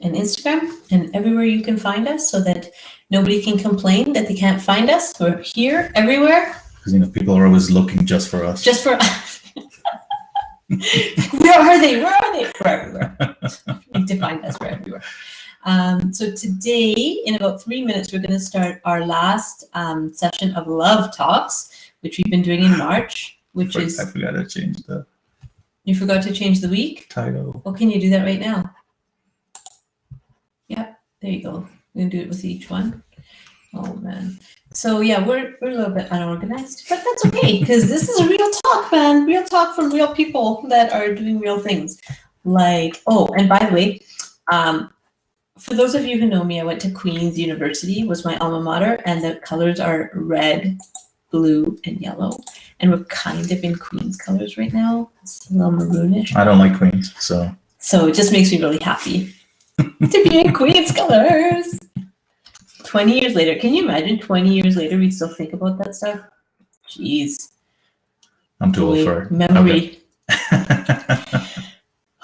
and Instagram and everywhere you can find us, so that nobody can complain that they can't find us. We're here everywhere. Because people are always looking just for us. Just for us. Where are they? Where are they? We're everywhere. You need to find us. We're everywhere. So today, in about 3 minutes, we're going to start our last session of Love Talks, which we've been doing in March. I forgot to change the... You forgot to change the week? Title. Well, can you do that right now? Yep, there you go. We're going to do it with each one. Oh, man. So, yeah, we're a little bit unorganized, but that's okay, because this is real talk, man. Real talk from real people that are doing real things. Like, oh, and by the way, for those of you who know me, I went to Queen's University, was my alma mater, and the colors are red, blue, and yellow. And we're kind of in Queen's colors right now. It's a little maroonish. I don't like Queen's, so. So it just makes me really happy to be in Queen's colors. 20 years later, can you imagine 20 years later we still think about that stuff? Jeez. I'm too old for it. Memory.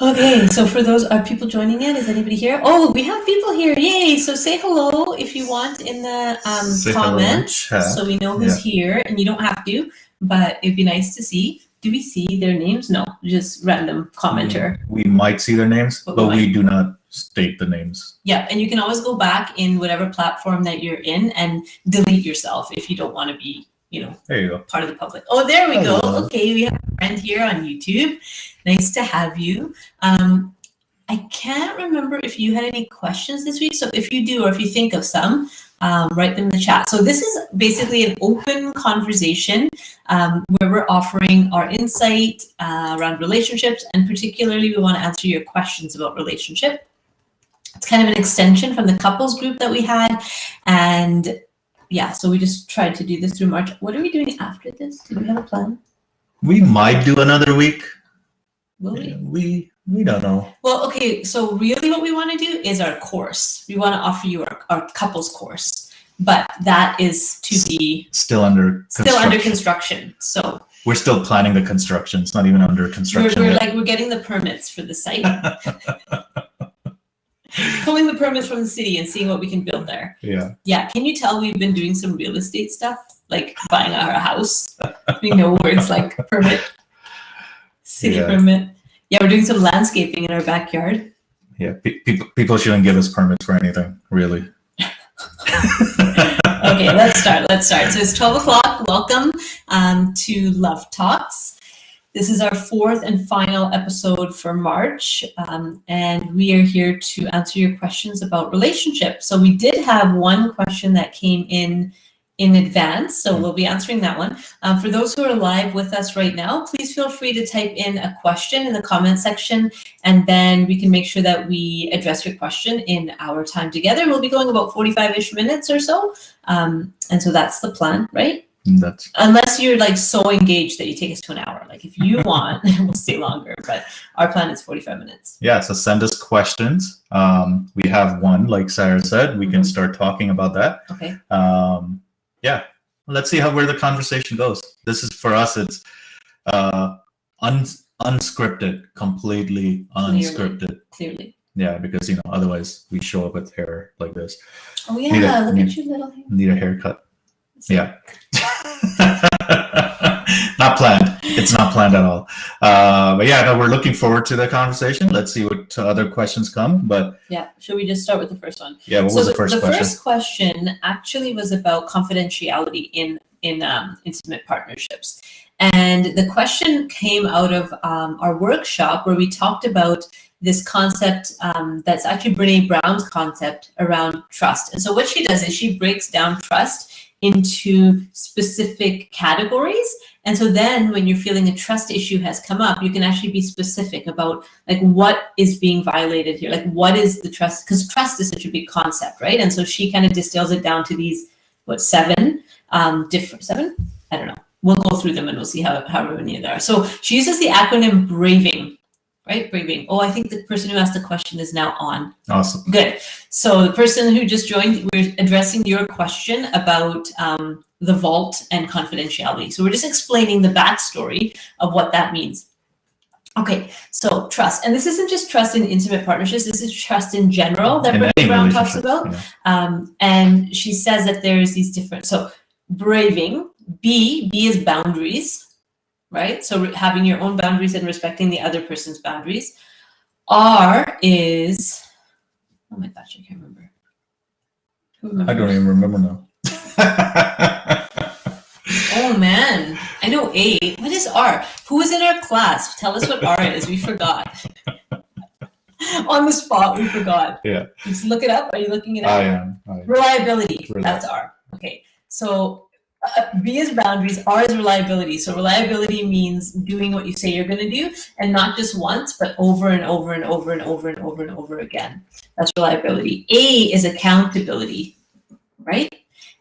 Okay, so for those, are people joining in? Is anybody here? Oh, we have people here. Yay. So say hello if you want in the comments, so we know who's here, and you don't have to, but it'd be nice to see. Do we see their names? No, just random commenter. We might see their names, but we do not state the names. Yeah, and you can always go back in whatever platform that you're in and delete yourself if you don't want to be, there you go, part of the public. Oh, there we go. Okay, we have a friend here on YouTube. Nice to have you. I can't remember if you had any questions this week. So if you do, or if you think of some, write them in the chat. So this is basically an open conversation where we're offering our insight around relationships, and particularly we want to answer your questions about relationship. It's kind of an extension from the couples group that we had. And yeah, so we just tried to do this through March. What are we doing after this? Do we have a plan? We might do another week. Will we? We don't know. Well, okay, so really what we want to do is our course. We want to offer you our couples course, but that is to be still under construction. So we're still planning the construction. It's not even under construction. We're getting the permits for the site. Pulling the permits from the city and seeing what we can build there. Yeah. Yeah. Can you tell we've been doing some real estate stuff, like buying our house? We know words like permit, city permit. Yeah, we're doing some landscaping in our backyard. Yeah, people shouldn't give us permits for anything, really. Okay, let's start. So it's 12 o'clock. Welcome to Love Talks. This is our fourth and final episode for March, and we are here to answer your questions about relationships. So we did have one question that came in advance, so we'll be answering that one. For those who are live with us right now, please feel free to type in a question in the comment section, and then we can make sure that we address your question in our time together. We'll be going about 45-ish minutes or so, and so that's the plan, right? Unless you're like so engaged that you take us to an hour. Like if you want, we'll stay longer, but our plan is 45 minutes. Yeah, so send us questions. We have one, like Saira said, we can start talking about that. Okay. Yeah, let's see where the conversation goes. This is, for us, it's unscripted, completely unscripted. Clearly. Yeah, because, otherwise we show up with hair like this. Oh yeah, look at your little hair. Need a haircut. Yeah. Not planned. It's not planned at all. But yeah, no, we're looking forward to the conversation. Let's see what other questions come. But yeah, should we just start with the first one? Yeah, what was the first question? The first question actually was about confidentiality in intimate partnerships. And the question came out of our workshop where we talked about this concept that's actually Brene Brown's concept around trust. And so what she does is she breaks down trust into specific categories. And so then when you're feeling a trust issue has come up, you can actually be specific about like what is being violated here, like what is the trust, because trust is such a big concept, right? And so she kind of distills it down to these, seven? I don't know. We'll go through them and we'll see how many there are. So she uses the acronym BRAVING, right? BRAVING. Oh, I think the person who asked the question is now on. Awesome. Good. So the person who just joined, we're addressing your question about the vault and confidentiality. So we're just explaining the backstory of what that means. Okay, so trust, and this isn't just trust in intimate partnerships. This is trust in general that In Brené any Brown talks relationship, about. yeah. And she says that there's these different. So braving, B is boundaries, right? So having your own boundaries and respecting the other person's boundaries. R is, oh my gosh, I can't remember. I don't even remember now. Oh man, I know A. What is R? Who was in our class? Tell us what R is. We forgot. On the spot, we forgot. Yeah. Just look it up. Are you looking it up? I am. Reliability. That's R. Okay. So B is boundaries. R is reliability. So reliability means doing what you say you're going to do, and not just once, but over and over and over and over and over and over again. That's reliability. A is accountability, right?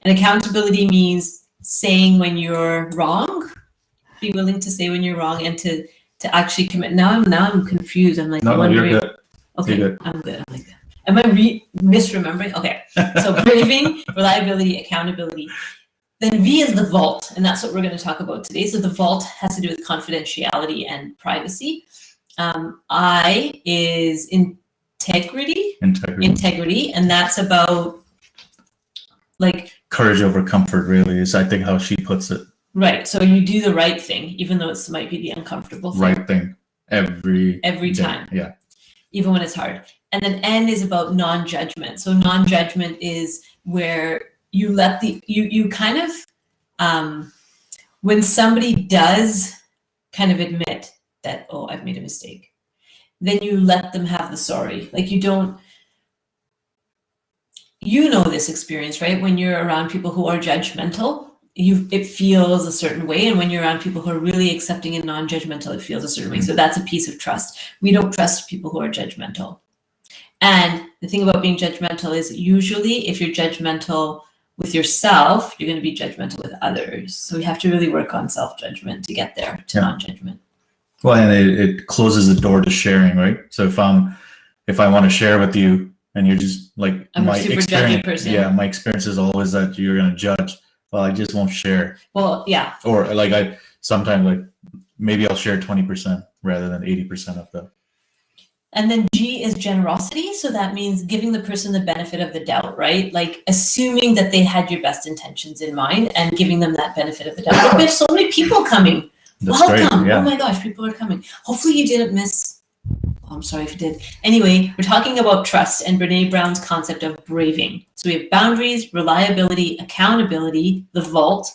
And accountability means saying when you're wrong. Be willing to say when you're wrong and to actually commit. Now I'm confused. I'm like, no, wondering. You're good. Okay, you're good. I'm good. I'm like, am I misremembering? Okay, so braving, reliability, accountability. Then V is the vault, and that's what we're going to talk about today. So the vault has to do with confidentiality and privacy. I is integrity, and that's about like courage over comfort. Really is, I think, how she puts it. Right. So you do the right thing, even though it might be the uncomfortable thing. Right thing every time. Yeah. Even when it's hard. And then N is about non-judgment. So non-judgment is where you let you kind of, when somebody does kind of admit that, oh, I've made a mistake, then you let them have the sorry. Like you don't, you know this experience, right? When you're around people who are judgmental, it feels a certain way, and when you're around people who are really accepting and non-judgmental, it feels a certain way. So that's a piece of trust. We don't trust people who are judgmental. And the thing about being judgmental is usually if you're judgmental with yourself, you're going to be judgmental with others. So we have to really work on self-judgment to get there to non-judgment. Well, and it closes the door to sharing, right? So if I want to share with you and you're just like, I'm a super judgy person. Yeah, my experience is always that you're going to judge. Well, I just won't share. Well, yeah. Or like sometimes maybe I'll share 20% rather than 80% of the. And then G is generosity. So that means giving the person the benefit of the doubt, right? Like assuming that they had your best intentions in mind and giving them that benefit of the doubt. Look, we have so many people coming. That's welcome. Great, yeah. Oh my gosh, people are coming. Hopefully you didn't miss. Oh, I'm sorry if you did. Anyway, we're talking about trust and Brené Brown's concept of braving. So we have boundaries, reliability, accountability, the vault,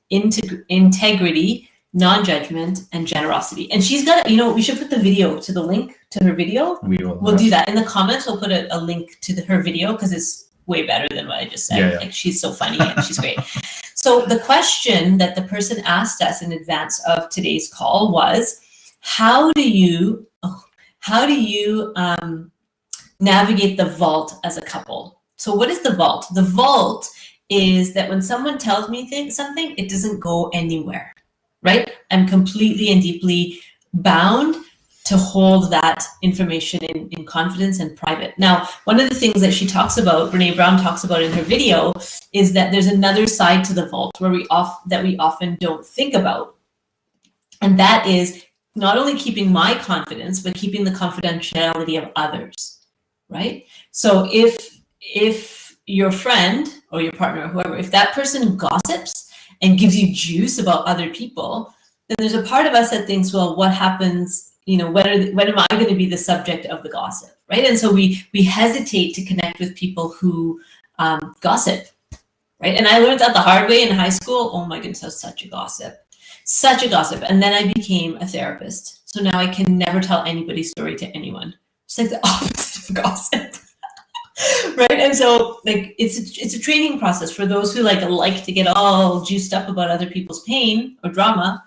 integrity, non-judgment, and generosity. And she's got, we should put the video to the link to her video. We'll do that. In the comments, we'll put a link to her video because it's way better than what I just said. Yeah. Like she's so funny and she's great. So the question that the person asked us in advance of today's call was, how do you navigate the vault as a couple? So what is the vault? The vault is that when someone tells me something, it doesn't go anywhere, right? I'm completely and deeply bound to hold that information in confidence and private. Now, one of the things that she talks about, Brené Brown talks about in her video, is that there's another side to the vault where we often don't think about. And that is not only keeping my confidence, but keeping the confidentiality of others, right? So if your friend or your partner or whoever, if that person gossips and gives you juice about other people, then there's a part of us that thinks, well, what happens, when am I going to be the subject of the gossip, right? And so we hesitate to connect with people who gossip, right? And I learned that the hard way in high school. Oh my goodness, I was such a gossip. And then I became a therapist. So now I can never tell anybody's story to anyone. It's like the opposite of gossip. Right? And so like it's a training process for those who like to get all juiced up about other people's pain or drama.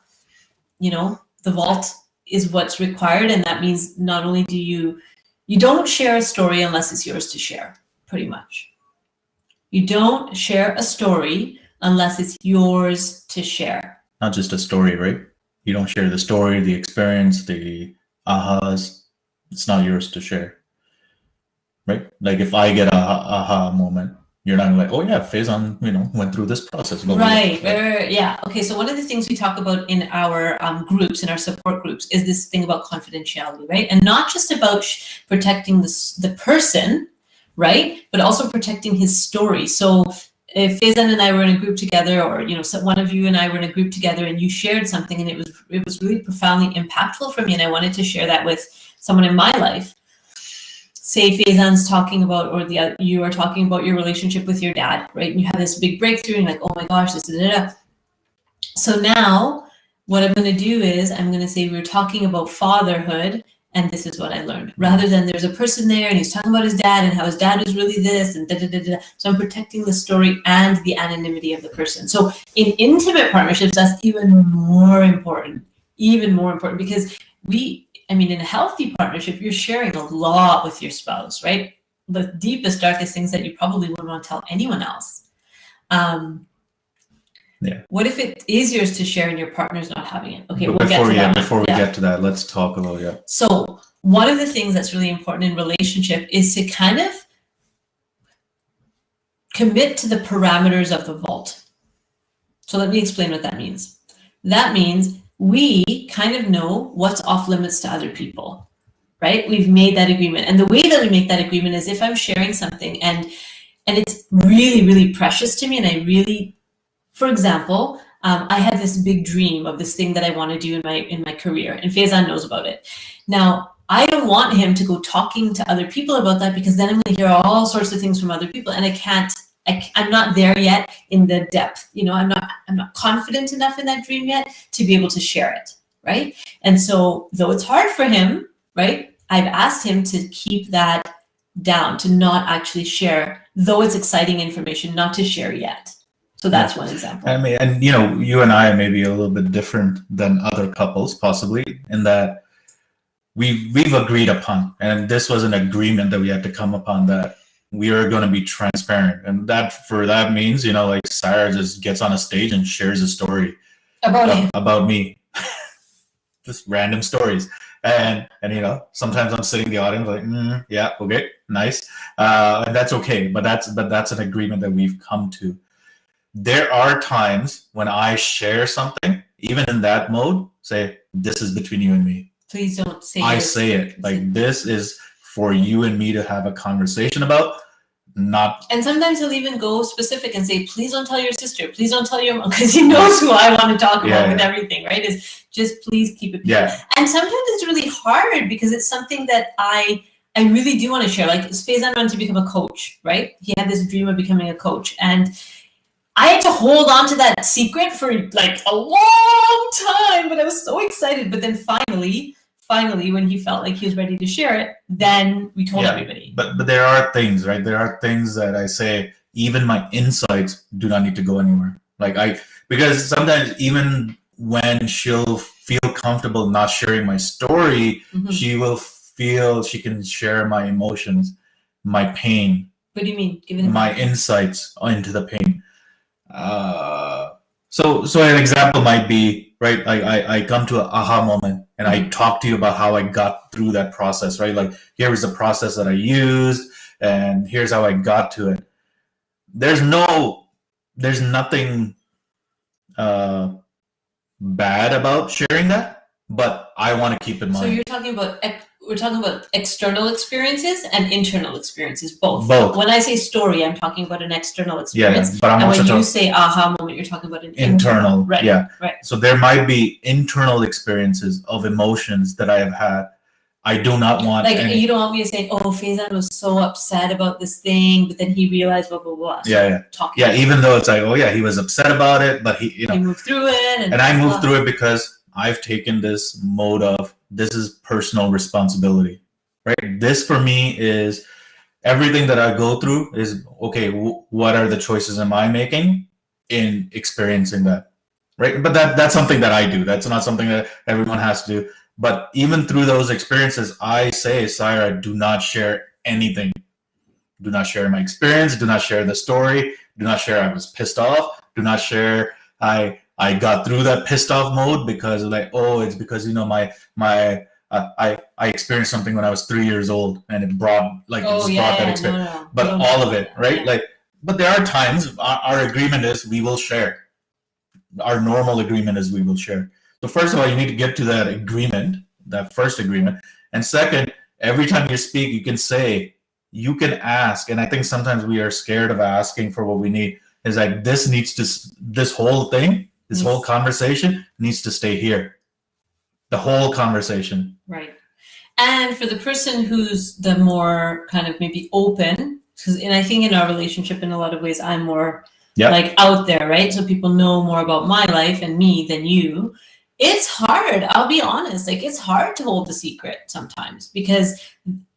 The vault is what's required. And that means not only do you don't share a story unless it's yours to share, pretty much. You don't share a story unless it's yours to share. Not just a story, right? You don't share the story, the experience, the ahas. It's not yours to share, right? Like if I get a aha moment, you're not like, oh yeah, Faizan, went through this process. Right. Yeah. Okay. So one of the things we talk about in our groups, in our support groups, is this thing about confidentiality, right? And not just about protecting the person, right? But also protecting his story. So if Faizan and I were in a group together, or one of you and I were in a group together, and you shared something, and it was really profoundly impactful for me, and I wanted to share that with someone in my life. Say Faizan's talking about, or you are talking about your relationship with your dad, right? And you have this big breakthrough, and you're like, oh my gosh, this is. So now, what I'm going to do is I'm going to say we're talking about fatherhood, and this is what I learned. Rather than there's a person there, and he's talking about his dad, and how his dad was really this, and da da da da. So I'm protecting the story and the anonymity of the person. So in intimate partnerships, that's even more important, because in a healthy partnership, you're sharing a lot with your spouse, right? The deepest, darkest things that you probably wouldn't want to tell anyone else. What if it is yours to share and your partner's not having it? Okay, but before we get to that, let's talk about So one of the things that's really important in relationship is to kind of commit to the parameters of the vault. So let me explain what that means. That means we kind of know what's off limits to other people, right? We've made that agreement. And the way that we make that agreement is if I'm sharing something and it's really, really precious to me, and I really, for example, I had this big dream of this thing that I want to do in my career, and Faizan knows about it. Now, I don't want him to go talking to other people about that, because then I'm going to hear all sorts of things from other people, and I'm not there yet in the depth. I'm not confident enough in that dream yet to be able to share it, right? And so, though it's hard for him, right, I've asked him to keep that down, to not actually share, though it's exciting information, not to share yet. So that's one example. And you and I may be a little bit different than other couples, possibly, in that we've agreed upon, and this was an agreement that we had to come upon, that we are going to be transparent, and that means like Saira just gets on a stage and shares a story about me, just random stories, and sometimes I'm sitting in the audience like, yeah, okay, nice, and that's okay, but that's an agreement that we've come to. There are times when I share something, even in that mode, say, this is between you and me. Please don't say it. I say it. Like, this is for you and me to have a conversation about, not... And sometimes he'll even go specific and say, please don't tell your sister. Please don't tell your mom, because he knows who I want to talk about with everything, right? Is just please keep it pure. Yeah. And sometimes it's really hard, because it's something that I really do want to share. Like, Faizan wanted to become a coach, right? He had this dream of becoming a coach, and I had to hold on to that secret for like a long time, but I was so excited. But then finally, when he felt like he was ready to share it, then we told everybody. But there are things, right? There are things that I say, even my insights do not need to go anywhere. Because sometimes even when she'll feel comfortable not sharing my story, she will feel she can share my emotions, my pain. What do you mean? My insights into the pain. So an example might be, right, I come to an aha moment, and I talk to you about how I got through that process, right? Like, here is the process that I used, and here's how I got to it. There's nothing bad about sharing that, but I want to keep in mind. So we're talking about external experiences and internal experiences, both. When I say story, I'm talking about an external experience. But and when you say aha moment, you're talking about an internal. Right. Yeah. Right. So there might be internal experiences of emotions that I have had. I do not want you don't want me to say, oh, Faizan was so upset about this thing, but then he realized blah blah blah. So even though it's like, oh yeah, he was upset about it, but he moved through it, and I moved through it because I've taken this mode of, this is personal responsibility, right? This for me is everything that I go through is, okay, what are the choices am I making in experiencing that, right? But that's something that I do. That's not something that everyone has to do. But even through those experiences, I say, Saira, do not share anything. Do not share my experience. Do not share the story. Do not share I was pissed off. Do not share I got through that pissed off mode because it's because I experienced something when I was 3 years old, and it brought that experience. No. But all of it, right? Like, but there are times our agreement is we will share. Our normal agreement is we will share. So first of all, you need to get to that agreement, that first agreement. And second, every time you speak, you can say, you can ask. And I think sometimes we are scared of asking for what we need. It's like, this whole thing, this whole conversation needs to stay here. The whole conversation. Right. And for the person who's the more kind of maybe open, and I think in our relationship, in a lot of ways, I'm more like out there, right? So people know more about my life and me than you. It's hard. I'll be honest. Like, it's hard to hold a secret sometimes because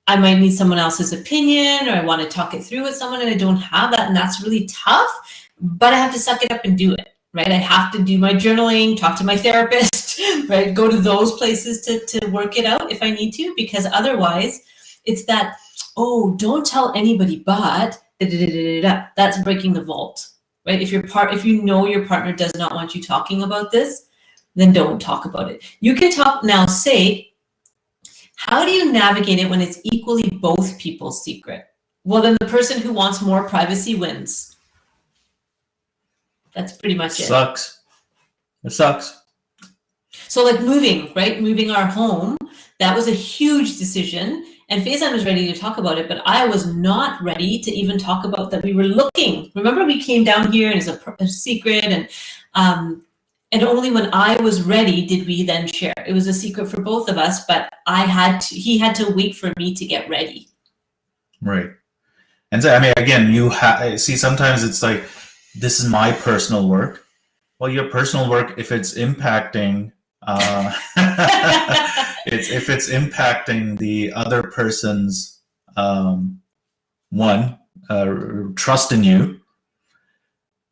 I might need someone else's opinion, or I want to talk it through with someone and I don't have that. And that's really tough, but I have to suck it up and do it, right? I have to do my journaling, talk to my therapist, right? Go to those places to work it out if I need to, because otherwise it's that, oh, don't tell anybody, but that's breaking the vault, right? If you know your partner does not want you talking about this, then don't talk about it. You can talk now. Say, how do you navigate it when it's equally both people's secret? Well, then the person who wants more privacy wins. That's pretty much it. It sucks. So like moving, right? Moving our home, that was a huge decision. And Faizan was ready to talk about it, but I was not ready to even talk about that we were looking. Remember, we came down here and it's a secret, and only when I was ready did we then share. It was a secret for both of us, but he had to wait for me to get ready. Right. And so, I mean, again, see, sometimes it's like, this is my personal work. Well, your personal work, if it's impacting, if it's impacting the other person's trust in you,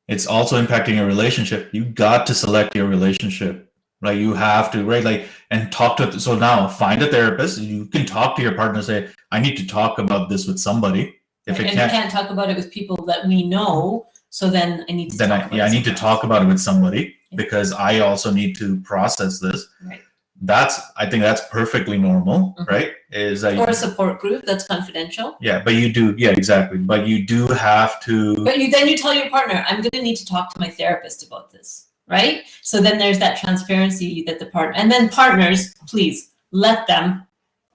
it's also impacting your relationship. You got to select your relationship, right? You have to, right? Like, and talk to. So now, find a therapist. You can talk to your partner and say, "I need to talk about this with somebody." If you can't talk about it with people that we know, so then I need to. I need to talk about it with somebody because I also need to process this. Right. I think that's perfectly normal, right? Or a support group that's confidential. Yeah, but you do, exactly. But you do have to. But you tell your partner, I'm going to need to talk to my therapist about this, right? So then there's that transparency that the partner, and then partners, please let them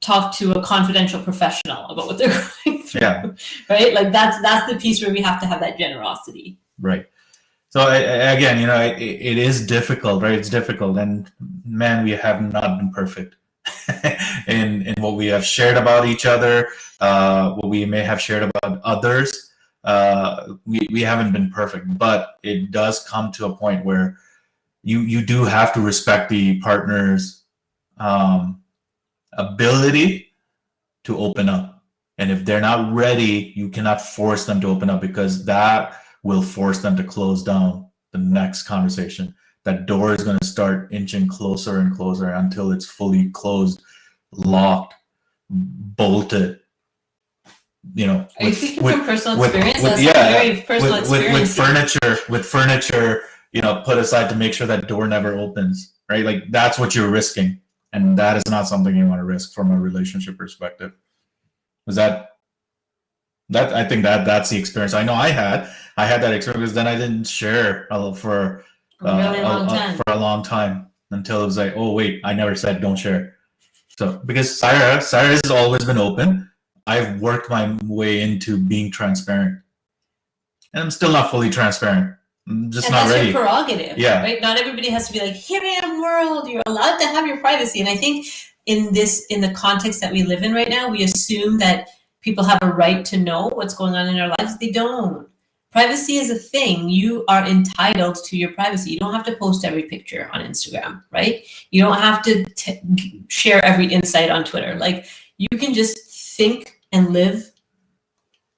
talk to a confidential professional about what they're going through. Yeah. Right? Like that's the piece where we have to have that generosity. Right. So again, it is difficult, right? It's difficult, and man, we have not been perfect in what we have shared about each other, what we may have shared about others. We haven't been perfect, but it does come to a point where you do have to respect the partner's ability to open up, and if they're not ready, you cannot force them to open up, because that will force them to close down the next conversation. That door is going to start inching closer and closer until it's fully closed, locked, bolted. Are you speaking from personal experience? That's very personal experience. With furniture, put aside to make sure that door never opens, right? Like, that's what you're risking, and that is not something you want to risk from a relationship perspective. I think that's the experience. I know I had that experience, because then I didn't share for a long time until it was like, oh wait, I never said don't share. So because Saira has always been open, I've worked my way into being transparent, and I'm still not fully transparent. I'm just not ready. That's your prerogative, right? Not everybody has to be like, here I am, world. You're allowed to have your privacy. And I think in the context that we live in right now, we assume that people have a right to know what's going on in our lives. They don't. Privacy is a thing. You are entitled to your privacy. You don't have to post every picture on Instagram, right? You don't have to share every insight on Twitter. Like, you can just think and live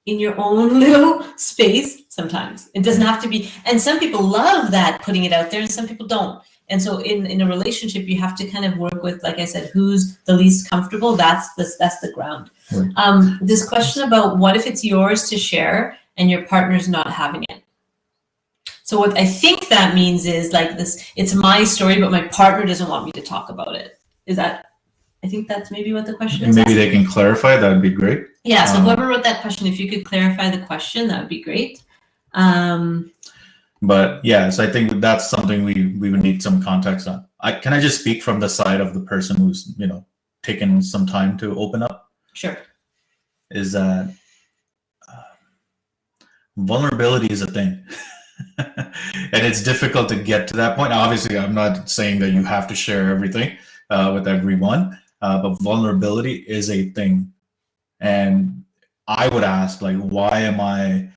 in your own little space sometimes. It doesn't have to be, and some people love that, putting it out there, and some people don't. And so in a relationship, you have to kind of work with, like I said, who's the least comfortable. That's the ground. Right. This question about what if it's yours to share and your partner's not having it. So what I think that means is like this, it's my story, but my partner doesn't want me to talk about it. I think that's maybe what the question is. Maybe they can clarify, that would be great. Yeah, so whoever wrote that question, if you could clarify the question, that would be great. But yeah, so I think that's something we would need some context on. Can I just speak from the side of the person who's, taken some time to open up? Sure. Is that vulnerability is a thing. And it's difficult to get to that point. Obviously, I'm not saying that you have to share everything with everyone, but vulnerability is a thing. And I would ask, like, why am I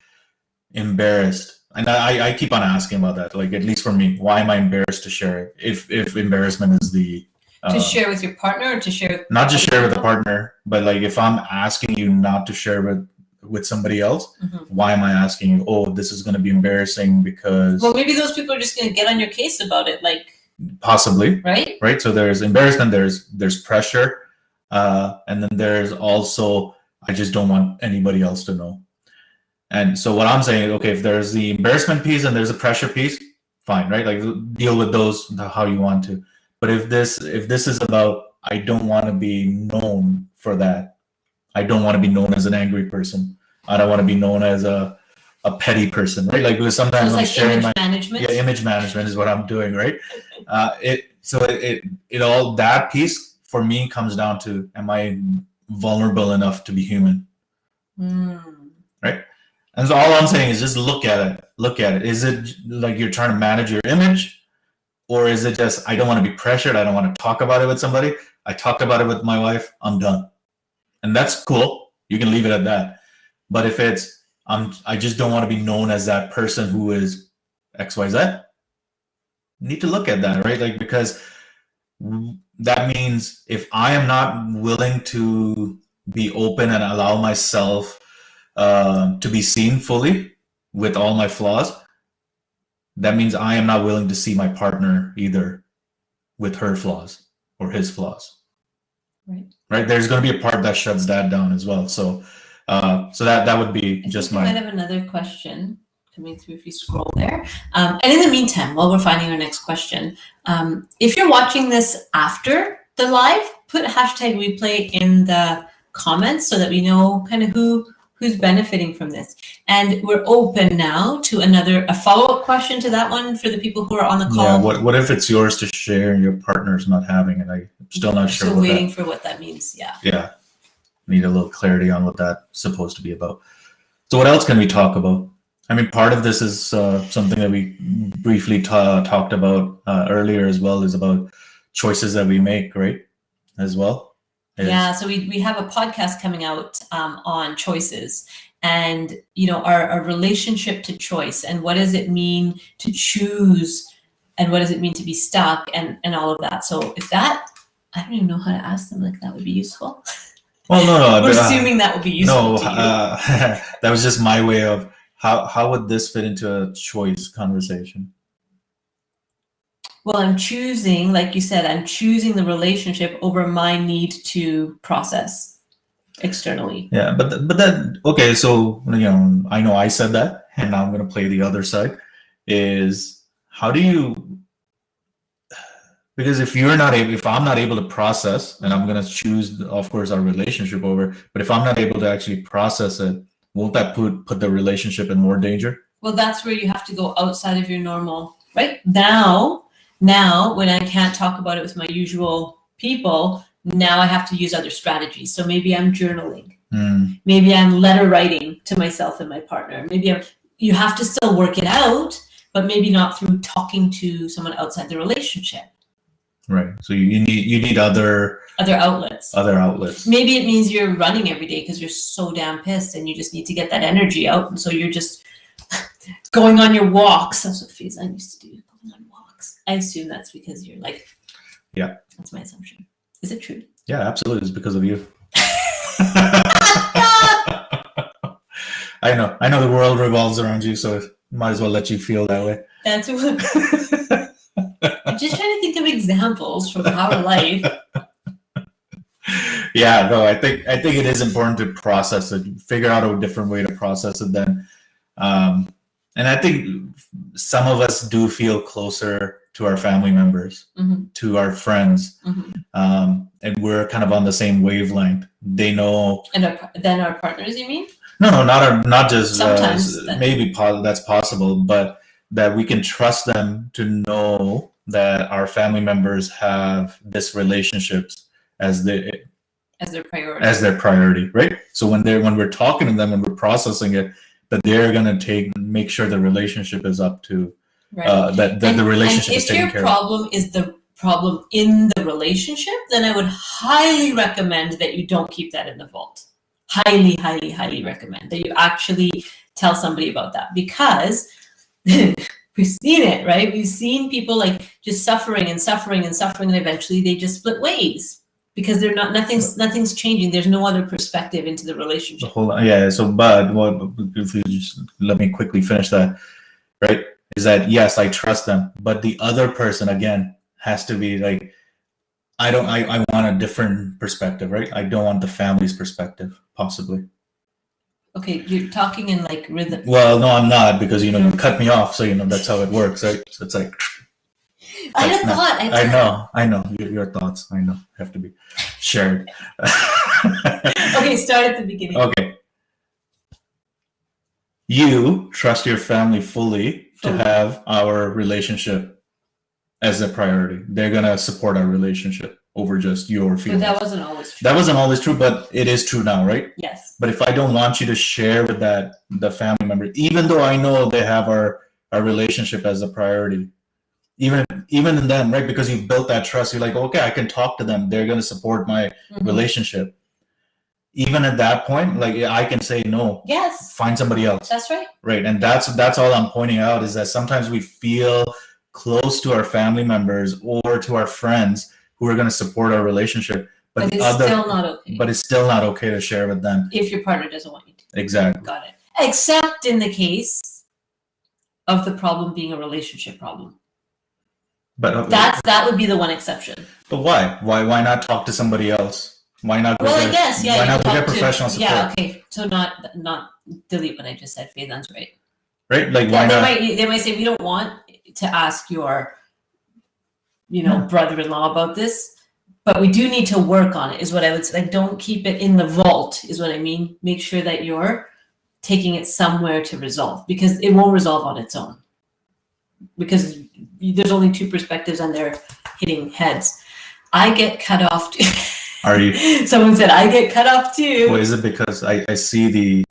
embarrassed? And I keep on asking about that. Like, at least for me, why am I embarrassed to share it? If embarrassment is the to share with your partner, or to share not to share with the partner, but like if I'm asking you not to share with somebody else, why am I asking you? Oh, this is going to be embarrassing because. Well, maybe those people are just going to get on your case about it, like. Possibly. Right. So there's embarrassment. There's pressure, and then there's also I just don't want anybody else to know. And so what I'm saying, okay, if there's the embarrassment piece and there's a pressure piece, fine, right? Like deal with those how you want to. But if this is about I don't want to be known for that. I don't want to be known as an angry person. I don't want to be known as a petty person, right? Like because sometimes I'm sharing image management. Yeah, image management is what I'm doing, right? It all that piece for me comes down to am I vulnerable enough to be human, right? And so all I'm saying is just look at it. Look at it. Is it like you're trying to manage your image? Or is it just, I don't want to be pressured. I don't want to talk about it with somebody. I talked about it with my wife. I'm done. And that's cool. You can leave it at that. But if it's, I just don't want to be known as that person who is XYZ, you need to look at that, right? Like, because that means if I am not willing to be open and allow myself to be seen fully with all my flaws, that means I am not willing to see my partner either with her flaws or his flaws. Right. There's going to be a part that shuts that down as well. So that would be just my. I might have another question coming through if you scroll there. And in the meantime, while we're finding our next question, if you're watching this after the live, put hashtag replay in the comments so that we know kind of who's benefiting from this. And we're open now to a follow-up question to that one for the people who are on the call. Yeah, what if it's yours to share and your partner's not having it? I'm still not sure. Still waiting for what that means, yeah. Yeah, need a little clarity on what that's supposed to be about. So what else can we talk about? I mean, part of this is something that we briefly talked about earlier as well, is about choices that we make, right, as well. Yeah, so we have a podcast coming out on choices and, our relationship to choice and what does it mean to choose and what does it mean to be stuck and all of that. So if that, I don't even know how to ask them, like that would be useful. Well, no. We're assuming that would be useful no, to you. That was just my way of how would this fit into a choice conversation? Well, I'm choosing, like you said, I'm choosing the relationship over my need to process externally. Yeah, but that okay. So I know I said that, and now I'm going to play the other side. Is how do you? Because if I'm not able to process, and I'm going to choose, of course, our relationship over. But if I'm not able to actually process it, won't that put the relationship in more danger? Well, that's where you have to go outside of your normal, right? Now, when I can't talk about it with my usual people, now I have to use other strategies. So maybe I'm journaling. Maybe I'm letter writing to myself and my partner. You have to still work it out, but maybe not through talking to someone outside the relationship. Right. So you need other outlets. Other outlets. Maybe it means you're running every day because you're so damn pissed and you just need to get that energy out. And so you're just going on your walks. That's what Faizan used to do. I assume that's because you're like, yeah, that's my assumption. Is it true? Yeah, absolutely. It's because of you. I know the world revolves around you, so might as well let you feel that way. That's what I'm just trying to think of examples from our life. Yeah, no, I think it is important to process it, figure out a different way to process it then. And I think some of us do feel closer to our family members, to our friends, and we're kind of on the same wavelength. They know. And then our partners, you mean? No, not just Sometimes maybe that's possible, but that we can trust them to know that our family members have this relationships as the as their priority, right? So when we're talking to them and we're processing it, that they're gonna make sure the relationship is up to that the relationship is taken care of. If your problem is the problem in the relationship, then I would highly recommend that you don't keep that in the vault. Highly, highly, highly recommend that you actually tell somebody about that, because we've seen it, right? We've seen people like just suffering and suffering and suffering, and eventually they just split ways because they're nothing's changing. There's no other perspective into the relationship. So, but if you just let me quickly finish that, right? Is that yes, I trust them, but the other person again has to be like, I want a different perspective, right? I don't want the family's perspective, possibly. Okay, you're talking in like rhythm. Well, no, I'm not, because you cut me off, so that's how it works, right? So it's like I had a thought. I know your thoughts. I know have to be shared. Okay, start at the beginning. Okay, you trust your family fully to have our relationship as a priority. They're gonna support our relationship over just your feelings. But that wasn't always true. That wasn't always true, but it is true now, right? Yes. But if I don't want you to share with the family member, even though I know they have our relationship as a priority, even in them, right? Because you've built that trust, you're like, okay, I can talk to them. They're gonna support my relationship. Even at that point, like I can say no. Yes. Find somebody else. That's right. Right, and that's all I'm pointing out, is that sometimes we feel close to our family members or to our friends who are going to support our relationship, but it's still not okay. But it's still not okay to share with them if your partner doesn't want you to. Exactly. Got it. Except in the case of the problem being a relationship problem. But that would be the one exception. But why? Why not talk to somebody else? Why not? Well, I guess Why not get professional support? Yeah. Okay. So not delete what I just said. Faizan's right. Right. Like why not? They might say, we don't want to ask your brother-in-law about this, but we do need to work on it, is what I would say. Like, don't keep it in the vault, is what I mean. Make sure that you're taking it somewhere to resolve, because it won't resolve on its own, because there's only two perspectives and they're hitting heads. I get cut off too. Are you? Someone said I get cut off too. Well, is it because I see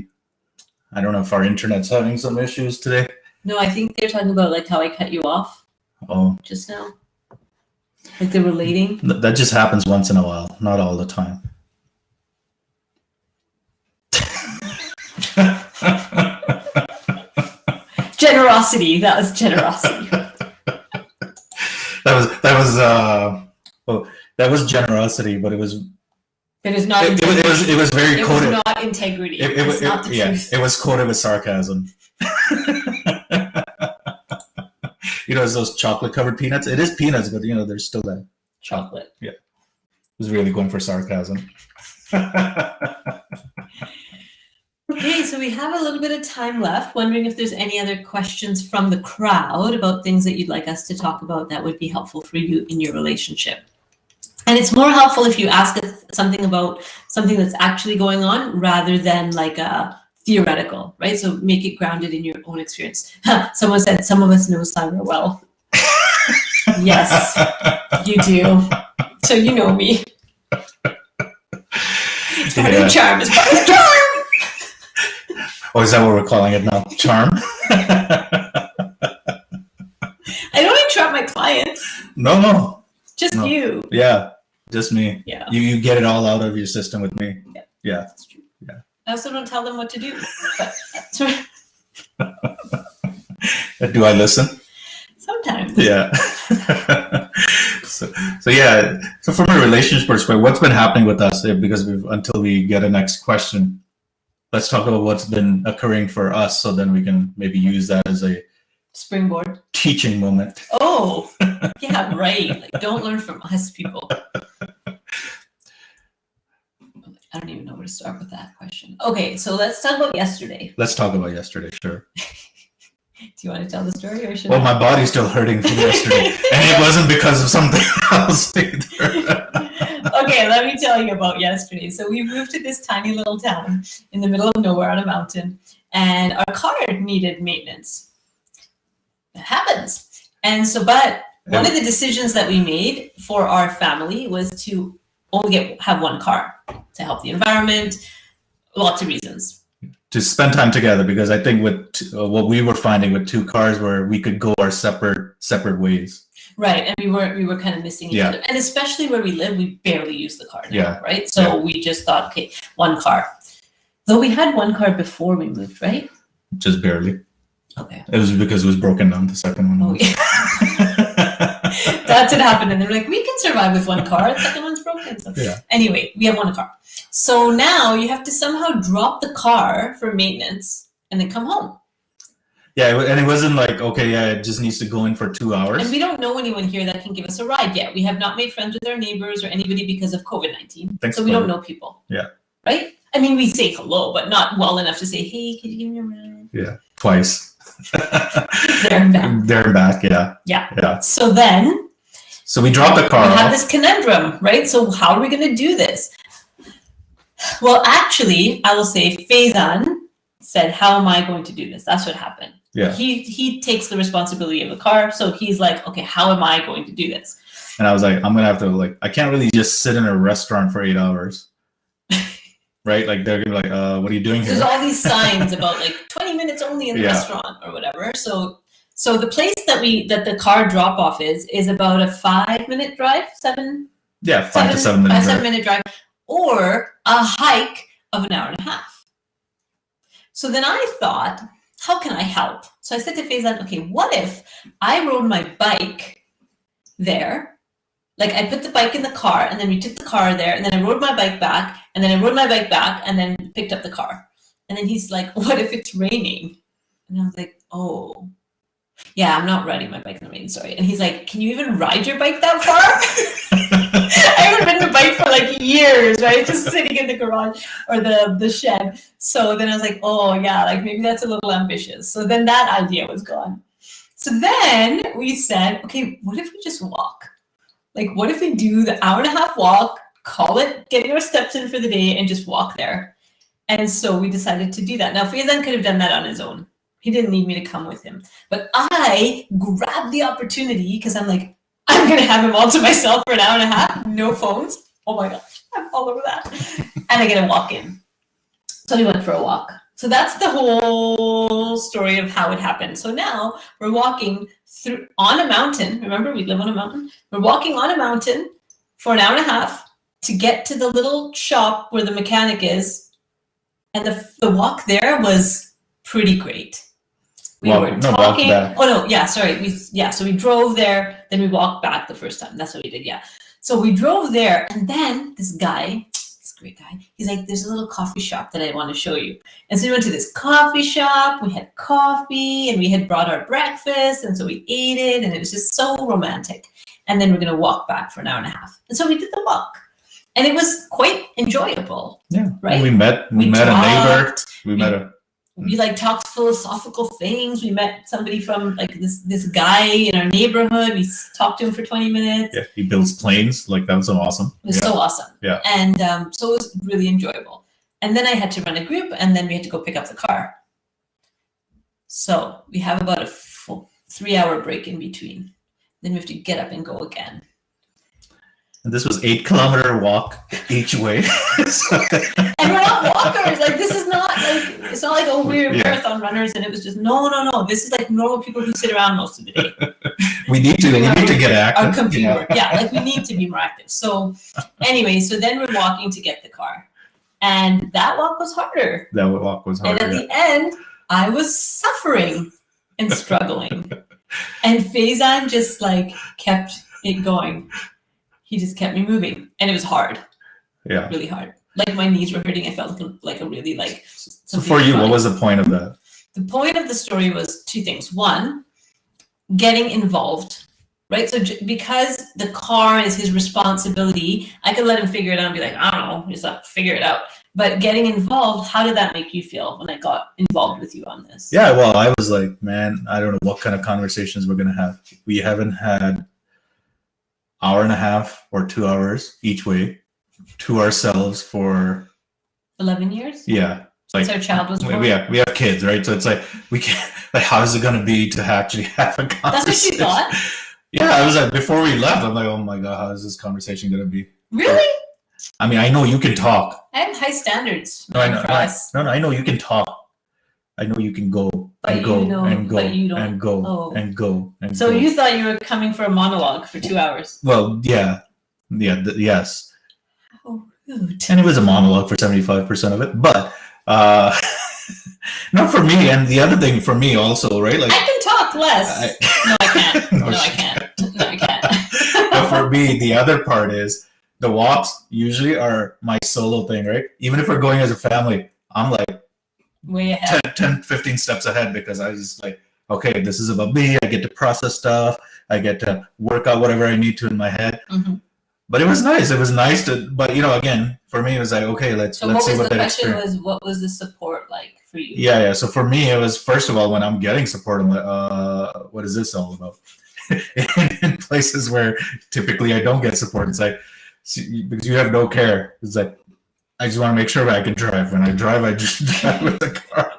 I don't know if our internet's having some issues today. No, I think they're talking about like how I cut you off. Oh. Just now. Like they're relating. That just happens once in a while, not all the time. Generosity. That was generosity. That was generosity, but it was. It is not. It was very coded. It was not integrity. It's not the truth. It was coded with sarcasm. It's those chocolate-covered peanuts. It is peanuts, but there's still that chocolate. Yeah, it was really going for sarcasm. Okay, so we have a little bit of time left. Wondering if there's any other questions from the crowd about things that you'd like us to talk about that would be helpful for you in your relationship. And it's more helpful if you ask us something about something that's actually going on rather than like a theoretical, right? So make it grounded in your own experience. Someone said, some of us know Saira well. Yes, you do. So you know me. It's part of the charm. It's part of the charm. Oh, is that what we're calling it now? Charm? I don't entrap my clients. No. Just you. Yeah, just me. Yeah. You get it all out of your system with me. Yeah. That's true. Yeah. I also don't tell them what to do. But that's right. Do I listen? Sometimes. Yeah. So from a relationship perspective, what's been happening with us? Because until we get a next question, let's talk about what's been occurring for us, so then we can maybe use that as a springboard teaching moment. Oh, yeah, right. Like, don't learn from us, people. I don't even know where to start with that question. Okay, so let's talk about yesterday. Let's talk about yesterday, sure. Do you want to tell the story, or should I? My body's still hurting from yesterday, and it wasn't because of something else either. Okay, let me tell you about yesterday. So we moved to this tiny little town in the middle of nowhere on a mountain, and our car needed maintenance. It happens. And so, but one of the decisions that we made for our family was to only have one car to help the environment, lots of reasons. To spend time together, because I think with what we were finding with two cars where we could go our separate ways. Right, and we were kind of missing each other, and especially where we live, we barely use the car now, right? So we just thought, okay, one car. Though we had one car before we moved, right? Just barely. Okay. It was because it was broken down. The second one. Oh yeah. That's what happened, and they're like, we can survive with one car. The second one's broken. So anyway, we have one car. So now you have to somehow drop the car for maintenance and then come home. Yeah, and it wasn't like, okay, yeah, it just needs to go in for 2 hours. And we don't know anyone here that can give us a ride yet. We have not made friends with our neighbors or anybody because of COVID-19. So we don't know people. Yeah. Right? I mean, we say hello, but not well enough to say, hey, can you give me a ride? Yeah, twice. There and back. There and back, yeah. Yeah. So then... So we dropped the car off. We have this conundrum, right? So how are we going to do this? Well, actually, I will say Faizan said, how am I going to do this? That's what happened. Yeah. He takes the responsibility of the car. So he's like, okay, how am I going to do this? And I was like, I'm going to have to, I can't really just sit in a restaurant for 8 hours. Right? Like, they're going to be like, what are you doing here? There's all these signs about 20 minutes only in the restaurant or whatever. So the place that the car drop off is about a 5-minute drive, 7 to 7 minute drive, or a hike of an hour and a half. So then I thought, how can I help? So I said to Faizan, okay, what if I rode my bike there? Like I put the bike in the car and then we took the car there and then I rode my bike back and then I rode my bike back and then picked up the car. And then he's like, what if it's raining? And I was like, oh, yeah, I'm not riding my bike in the rain, sorry. And he's like, can you even ride your bike that far? I haven't ridden a bike for years, right? Just sitting in the garage or the shed. So then I was like, oh yeah, maybe that's a little ambitious. So then that idea was gone. So then we said, okay, what if we just walk? What if we do the hour and a half walk, call it getting our steps in for the day and just walk there? And so we decided to do that. Now Faizan could have done that on his own. He didn't need me to come with him. But I grabbed the opportunity because I'm like, I'm going to have him all to myself for an hour and a half, no phones. Oh my gosh, I'm all over that. And I get to walk in. So we went for a walk. So that's the whole story of how it happened. So now we're walking on a mountain. Remember, we live on a mountain. We're walking on a mountain for an hour and a half to get to the little shop where the mechanic is. And the walk there was pretty great. We were talking. So we drove there, then we walked back the first time. That's what we did, yeah. So we drove there, and then this great guy, he's like, there's a little coffee shop that I want to show you. And so we went to this coffee shop, we had coffee, and we had brought our breakfast, and so we ate it, and it was just so romantic. And then we're going to walk back for an hour and a half. And so we did the walk. And it was quite enjoyable. Yeah. Right? And we met a neighbor. We talked philosophical things. We met somebody from this guy in our neighborhood. We talked to him for 20 minutes. Yeah, he builds planes. That was so awesome. It was so awesome. Yeah. And so it was really enjoyable. And then I had to run a group, and then we had to go pick up the car. So we have about a full 3-hour break in between. Then we have to get up and go again. And this was 8-kilometer walk each way. And we're not walkers. This is not it's not like, oh, we're marathon runners. And it was just, no. This is normal people who sit around most of the day. we need to get active. Our computer. Yeah, we need to be more active. So anyway, so then we're walking to get the car. And that walk was harder. And at the end, I was suffering and struggling. And Faizan just kept it going. He just kept me moving, and it was hard. Yeah, really hard. My knees were hurting. I felt like a really So for you, what was the point of that? The point of the story was 2 things. One, getting involved, right? So because the car is his responsibility, I could let him figure it out and be like, I don't know, just figure it out. But getting involved, how did that make you feel when I got involved with you on this? Yeah, well, I was like, man, I don't know what kind of conversations we're gonna have. We haven't had. hour and a half or 2 hours each way to ourselves for 11 years? Yeah. Since our child was born? We have kids, right? So it's like, we can't, like, how is it going to be to actually have a conversation? That's what you thought? Yeah, I was like, before we left, I'm like, oh my God, how is this conversation going to be? Really? I mean, I know you can talk. I have high standards No, I know, for us. No, I know you can talk. I know you can go But and go you know, and go but you don't. and go Oh. and go and So go. you thought you were coming for a monologue for 2 hours? Well, yeah. Yes. How rude. And it was a monologue for 75% of it, but not for me. And the other thing for me also, right? Like, I can talk less. No, I can't. No, I can't. No, I can't. But for me, the other part is the walks usually are my solo thing, right? Even if we're going as a family, I'm like way ahead. 10, 15 steps ahead, because I just like, okay, this is about me. I get to process stuff. I get to work out whatever I need to in my head. Mm-hmm. But it was nice. It was nice to, but you know, again, for me, it was like, okay, let's see what that experience. What was the support like for you? Yeah. So for me, it was, first of all, when I'm getting support, I'm like, what is this all about? In places where typically I don't get support, it's like, because you have no care. It's like, I just want to make sure I can drive. When I drive, I just drive with the car.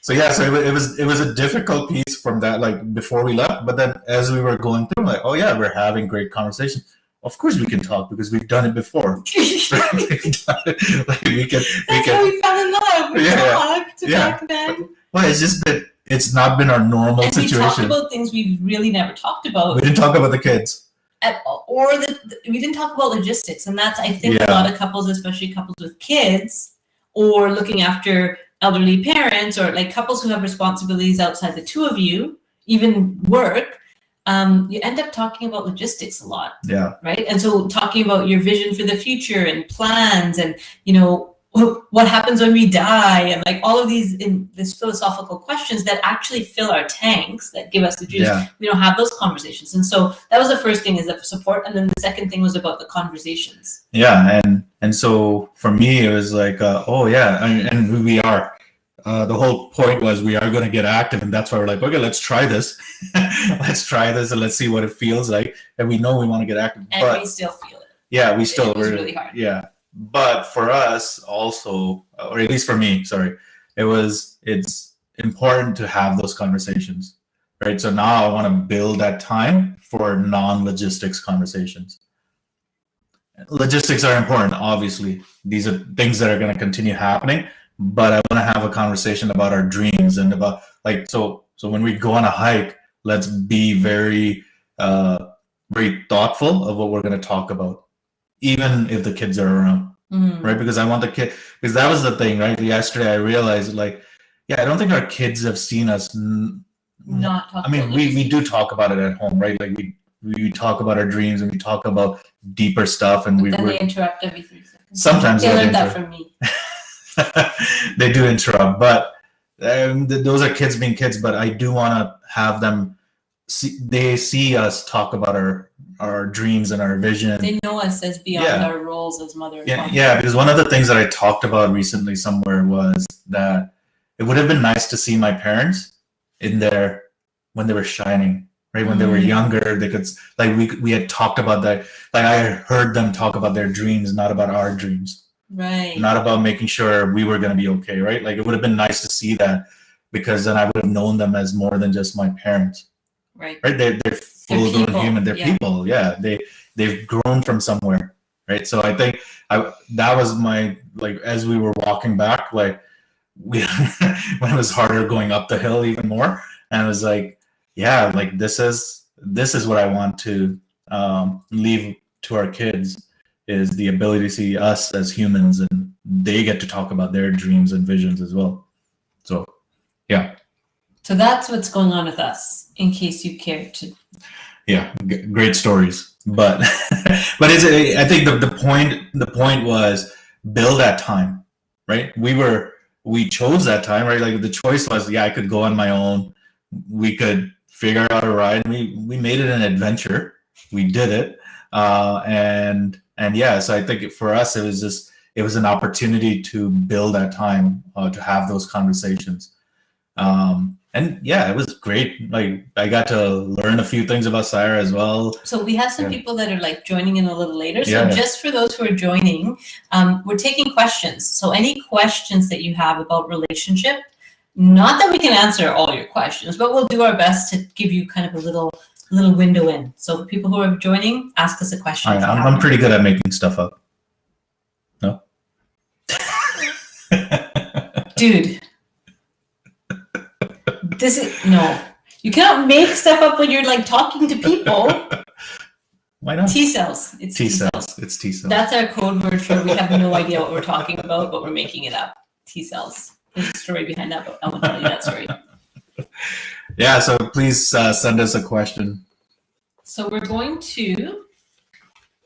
So it was a difficult piece from that, like before we left. But then as we were going through, like, oh yeah, we're having great conversation. Of course we can talk because we've done it before. Like we can. How we fell in love. We talked back then. Well, it's just that it's not been our normal situation. We talked about things we've really never talked about. We didn't talk about the kids. We didn't talk about logistics, and that's, I think, a lot of couples, especially couples with kids or looking after elderly parents, or like couples who have responsibilities outside the two of you, even work, you end up talking about logistics a lot. Yeah. Right. And so talking about your vision for the future and plans, and, you know, what happens when we die, and like all of these philosophical questions that actually fill our tanks, that give us the juice. Yeah. We don't have those conversations. And so that was the first thing, is the support. And then the second thing was about the conversations. Yeah. And so for me, it was like, oh yeah. And we are, the whole point was we are going to get active. And that's why we're like, okay, let's try this. Let's try this and let's see what it feels like. And we know we want to get active. And we still feel it. Yeah, it was really hard. Yeah. But for us also, or at least for me, it's important to have those conversations, right? So now I want to build that time for non-logistics conversations. Logistics are important, obviously. These are things that are going to continue happening, but I want to have a conversation about our dreams and about, like, so when we go on a hike, let's be very, very thoughtful of what we're going to talk about, even if the kids are around, right? Because I want the kid, because that was the thing, right? Yesterday I realized, like, yeah, I don't think our kids have seen us not talk. I mean, we do talk about it at home, right? Like we talk about our dreams and we talk about deeper stuff, and they interrupt every 3 seconds. Sometimes they learned that from me. They do interrupt, but those are kids being kids. But I do want to have them see us talk about our dreams and our vision. They know us as beyond our roles as mother and father. Yeah, because one of the things that I talked about recently somewhere was that it would have been nice to see my parents in there when they were shining, right? When they were younger, they could, like, we had talked about that. Like, I heard them talk about their dreams, not about our dreams. Right. Not about making sure we were going to be okay, right? Like, it would have been nice to see that, because then I would have known them as more than just my parents. Right. Right. They're full-grown human. They're people. Yeah. They've grown from somewhere. Right. So I think that was my, like, as we were walking back, like, when it was harder going up the hill even more, and I was like, yeah, like, this is what I want to leave to our kids, is the ability to see us as humans, and they get to talk about their dreams and visions as well. So, yeah. So that's what's going on with us, in case you care to. Yeah, great stories, but I think the point was build that time, right? We chose that time, right? Like, the choice was, I could go on my own. We could figure out a ride. We made it an adventure. We did it, and so I think for us, it was an opportunity to build that time, to have those conversations. And yeah, it was great. Like I got to learn a few things about Saira as well. So we have some people that are like joining in a little later. So Yeah. just for those who are joining, we're taking questions. So any questions that you have about relationship, not that we can answer all your questions, but we'll do our best to give you kind of a little window in. So people who are joining, ask us a question. I'm pretty good at making stuff up. No? Dude. No. You cannot make stuff up when you're like talking to people. Why not? T-cells. It's T-cells. It's T-cells. That's our code word for we have no idea what we're talking about, but we're making it up. T-cells. There's a story behind that, but I won't tell you that story. Yeah, so please send us a question. So we're going to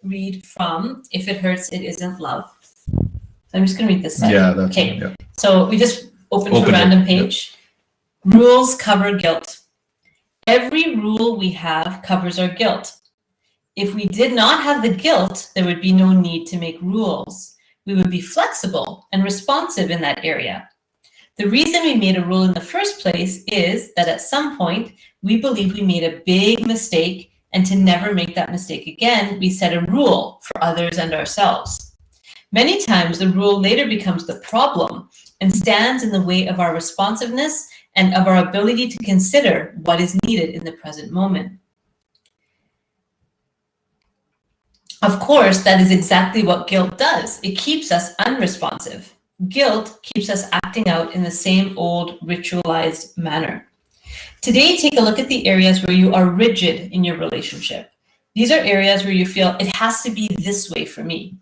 read from If It Hurts, It Isn't Love. So I'm just going to read this side. Yeah, that's okay. Yeah. So we just opened a random page. Yep. Rules cover guilt. Every rule we have covers our guilt. If we did not have the guilt, there would be no need to make rules. We would be flexible and responsive in that area. The reason we made a rule in the first place is that at some point, we believe we made a big mistake, and to never make that mistake again, we set a rule for others and ourselves. Many times, the rule later becomes the problem and stands in the way of our responsiveness and of our ability to consider what is needed in the present moment. Of course, that is exactly what guilt does. It keeps us unresponsive. Guilt keeps us acting out in the same old ritualized manner. Today, take a look at the areas where you are rigid in your relationship. These are areas where you feel it has to be this way for me.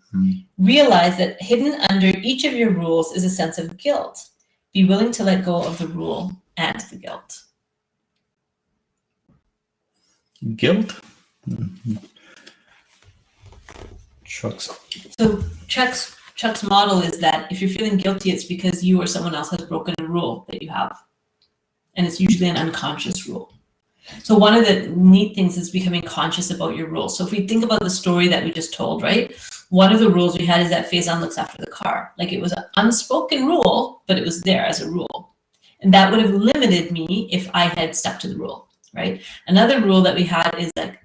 Realize that hidden under each of your rules is a sense of guilt. Be willing to let go of the rule and the guilt. Guilt? Mm-hmm. So Chuck's model is that if you're feeling guilty, it's because you or someone else has broken a rule that you have. And it's usually an unconscious rule. So one of the neat things is becoming conscious about your rules. So if we think about the story that we just told, right? One of the rules we had is that Faizan looks after the car. Like it was an unspoken rule, but it was there as a rule. And that would have limited me if I had stuck to the rule, right? Another rule that we had is like,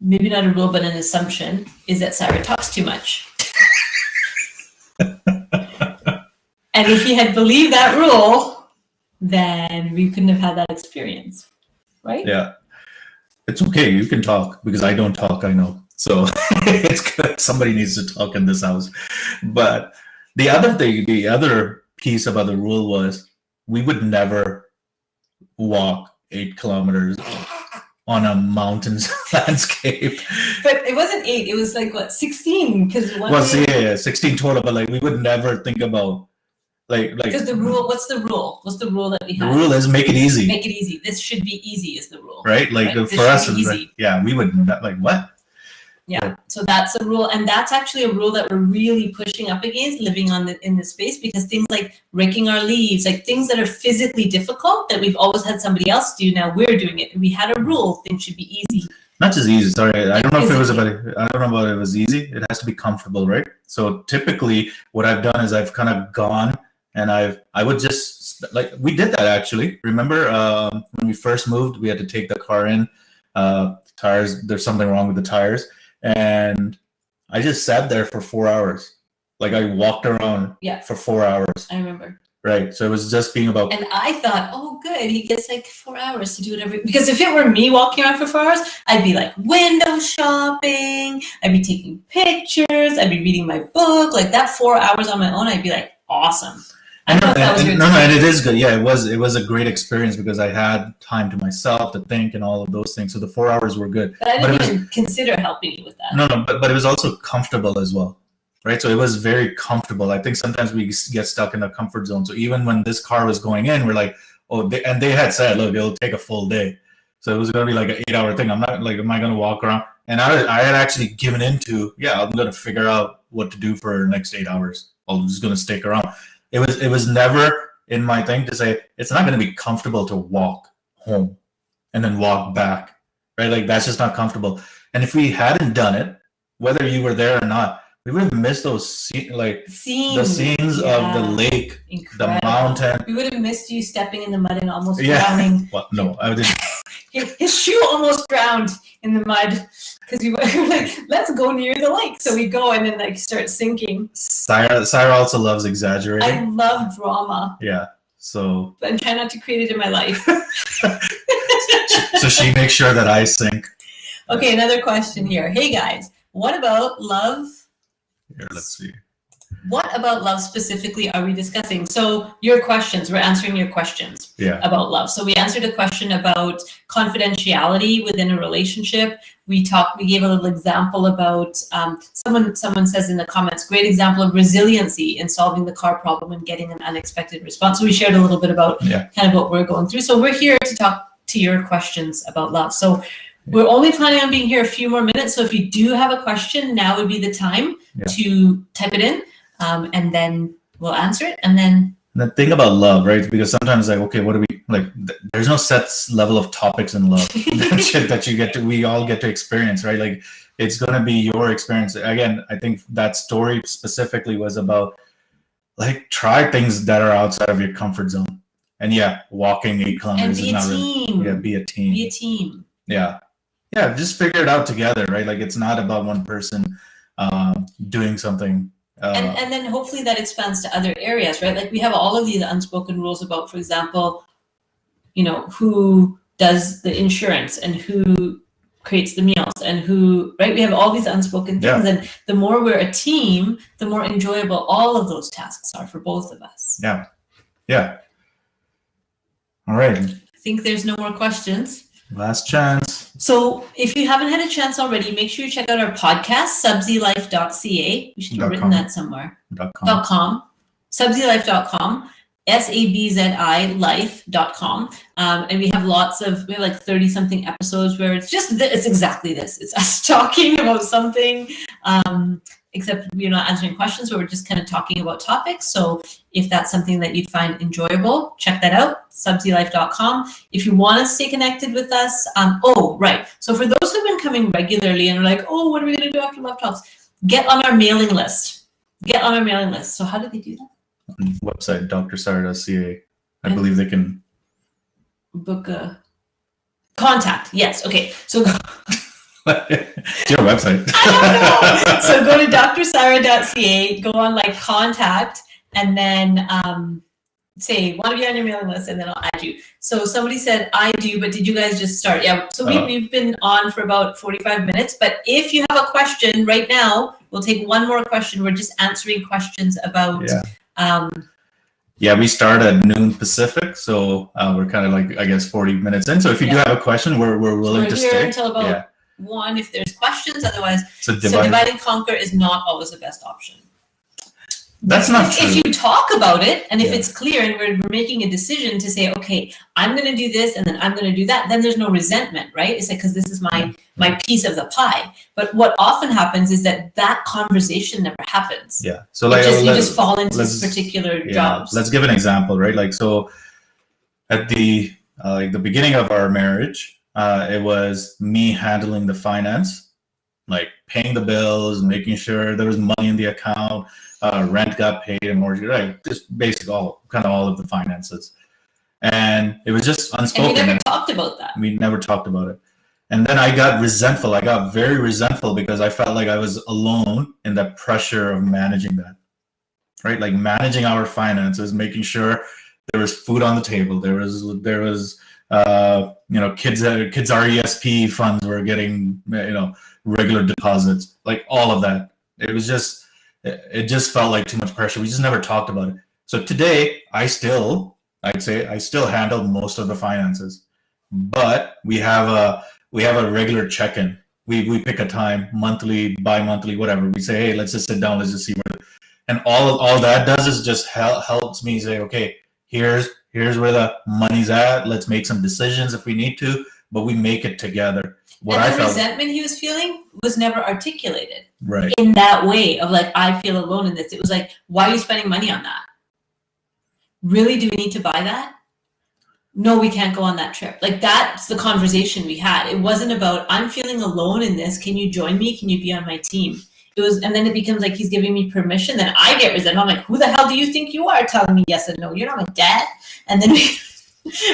maybe not a rule, but an assumption, is that Saira talks too much. And if he had believed that rule, then we couldn't have had that experience, right? Yeah. It's okay. You can talk because I don't talk, I know. So it's good. Somebody needs to talk in this house. But the other thing, the other piece about the rule was we would never walk 8 kilometers on a mountain's landscape. But it wasn't 8, it was like what, 16? Yeah, 16 total, but like we would never think about like because the rule, what's the rule? What's the rule that we have? The rule is make it easy. Make it easy. This should be easy is the rule. Right? Like right? For us, right? Yeah, we would not, like what? Yeah, so that's a rule, and that's actually a rule that we're really pushing up against living in this space, because things like raking our leaves, like things that are physically difficult that we've always had somebody else do, now we're doing it. We had a rule, things should be easy. Not just easy. Sorry, I don't know if it was about. I don't know about it was easy. It has to be comfortable, right? So typically, what I've done is I've kind of gone and I would just like we did that actually. Remember when we first moved, we had to take the car in. Tires. There's something wrong with the tires. And I just sat there for 4 hours. Like I walked around for 4 hours. I remember. Right. So it was just being about. And I thought, oh, good. He gets like 4 hours to do whatever. Because if it were me walking around for 4 hours, I'd be like window shopping. I'd be taking pictures. I'd be reading my book. Like that 4 hours on my own, I'd be like, awesome. And it is good. Yeah, it was a great experience because I had time to myself to think and all of those things. So the 4 hours were good. But I didn't even consider helping you with that. No, but it was also comfortable as well, right? So it was very comfortable. I think sometimes we get stuck in the comfort zone. So even when this car was going in, we're like, oh, they had said, look, it'll take a full day. So it was going to be like an 8-hour thing. I'm not like, am I going to walk around? And I had actually given into, I'm going to figure out what to do for the next 8 hours. I'm just going to stick around. It was never in my thing to say it's not going to be comfortable to walk home and then walk back, right? Like that's just not comfortable. And if we hadn't done it, whether you were there or not, we would have missed those scenes the scenes of the lake, the mountain. We would have missed you stepping in the mud and almost drowning. Well, no, I didn't. His shoe almost drowned in the mud because we were like, let's go near the lake. So we go and then like start sinking. Saira also loves exaggerating. I love drama. Yeah. So. But I'm trying not to create it in my life. So she makes sure that I sink. Okay, another question here. Hey guys, what about love? Here, let's see. What about love specifically are we discussing? So your questions, we're answering your questions about love. So we answered a question about confidentiality within a relationship. We gave a little example about someone says in the comments, great example of resiliency in solving the car problem and getting an unexpected response. So we shared a little bit about kind of what we're going through. So we're here to talk to your questions about love. So we're only planning on being here a few more minutes. So if you do have a question, now would be the time to type it in. And then we'll answer it, and then the thing about love, right? Because sometimes like, okay, what do we like? There's no set level of topics in love that we all get to experience, right? Like it's gonna be your experience. Again, I think that story specifically was about like try things that are outside of your comfort zone, and walking 8 kilometers is not really, be a team. Be a team. Yeah, just figure it out together, right? Like it's not about one person doing something. And then hopefully that expands to other areas, right? Like we have all of these unspoken rules about, for example, who does the insurance and who creates the meals and who, right? We have all these unspoken things. And the more we're a team, the more enjoyable all of those tasks are for both of us. Yeah. All right. I think there's no more questions. Last chance. So if you haven't had a chance already, make sure you check out our podcast, subsielife.ca. We should have written that somewhere. .com. Subsielife.com. SABZI life.com. And we have like 30 something episodes where it's exactly this. It's us talking about something, except we're not answering questions, but we're just kind of talking about topics. So if that's something that you'd find enjoyable, check that out, subsielife.com. If you want to stay connected with us, so for those who've been coming regularly and are like, oh, what are we going to do after Love Talks? Get on our mailing list. So how do they do that? Website, drsaira.ca. I believe they can book a contact. Yes. Okay. So it's your website. I don't know. So go to drsaira.ca, go on like contact, and then say, want to be on your mailing list, and then I'll add you. So somebody said, I do, but did you guys just start? Yeah. So we've been on for about 45 minutes, but if you have a question right now, we'll take one more question. We're just answering questions about we start at noon Pacific, so we're kind of like, I guess, 40 minutes in. So if you do have a question, we're willing to stay until about 1 if there's questions. Otherwise, so divide and conquer is not always the best option. That's not true. If you talk about it, and if it's clear, and we're making a decision to say, okay, I'm going to do this, and then I'm going to do that, then there's no resentment, right? It's like, because this is my piece of the pie. But what often happens is that conversation never happens. Yeah. So you just fall into particular jobs. Let's give an example, right? Like, so at the beginning of our marriage, it was me handling the finance, like paying the bills, making sure there was money in the account. Rent got paid and mortgage, right? Just basic all of the finances. And it was just unspoken. And we never talked about that. We never talked about it. And then I got resentful. I got very resentful because I felt like I was alone in the pressure of managing that, right? Like managing our finances, making sure there was food on the table. There was kids RESP funds were getting, regular deposits, like all of that. It just felt like too much pressure. We just never talked about it. So today, I'd say I still handle most of the finances, but we have a regular check-in. We pick a time, monthly, bi-monthly, whatever. We say, hey, let's just sit down. Let's just see and all that does is just helps me say, okay, here's where the money's at. Let's make some decisions if we need to, but we make it together. Resentment he was feeling was never articulated in that way of like, I feel alone in this. It was like, why are you spending money on that? Really, do we need to buy that? No, we can't go on that trip. Like that's the conversation we had. It wasn't about, I'm feeling alone in this. Can you join me? Can you be on my team? and then it becomes like he's giving me permission. Then I get resentful. I'm like, who the hell do you think you are telling me yes and no? You're not my dad. And then we,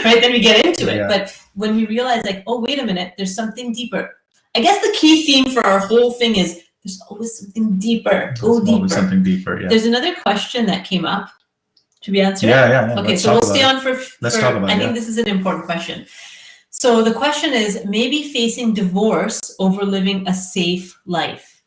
right, then we get into it. But when we realize like, oh, wait a minute, there's something deeper. I guess the key theme for our whole thing is there's always something deeper. Go deeper. Always something deeper. Yeah. There's another question that came up to be answered. Yeah. Okay, so we'll stay on for. Let's talk about it. I think this is an important question. So the question is, maybe facing divorce over living a safe life.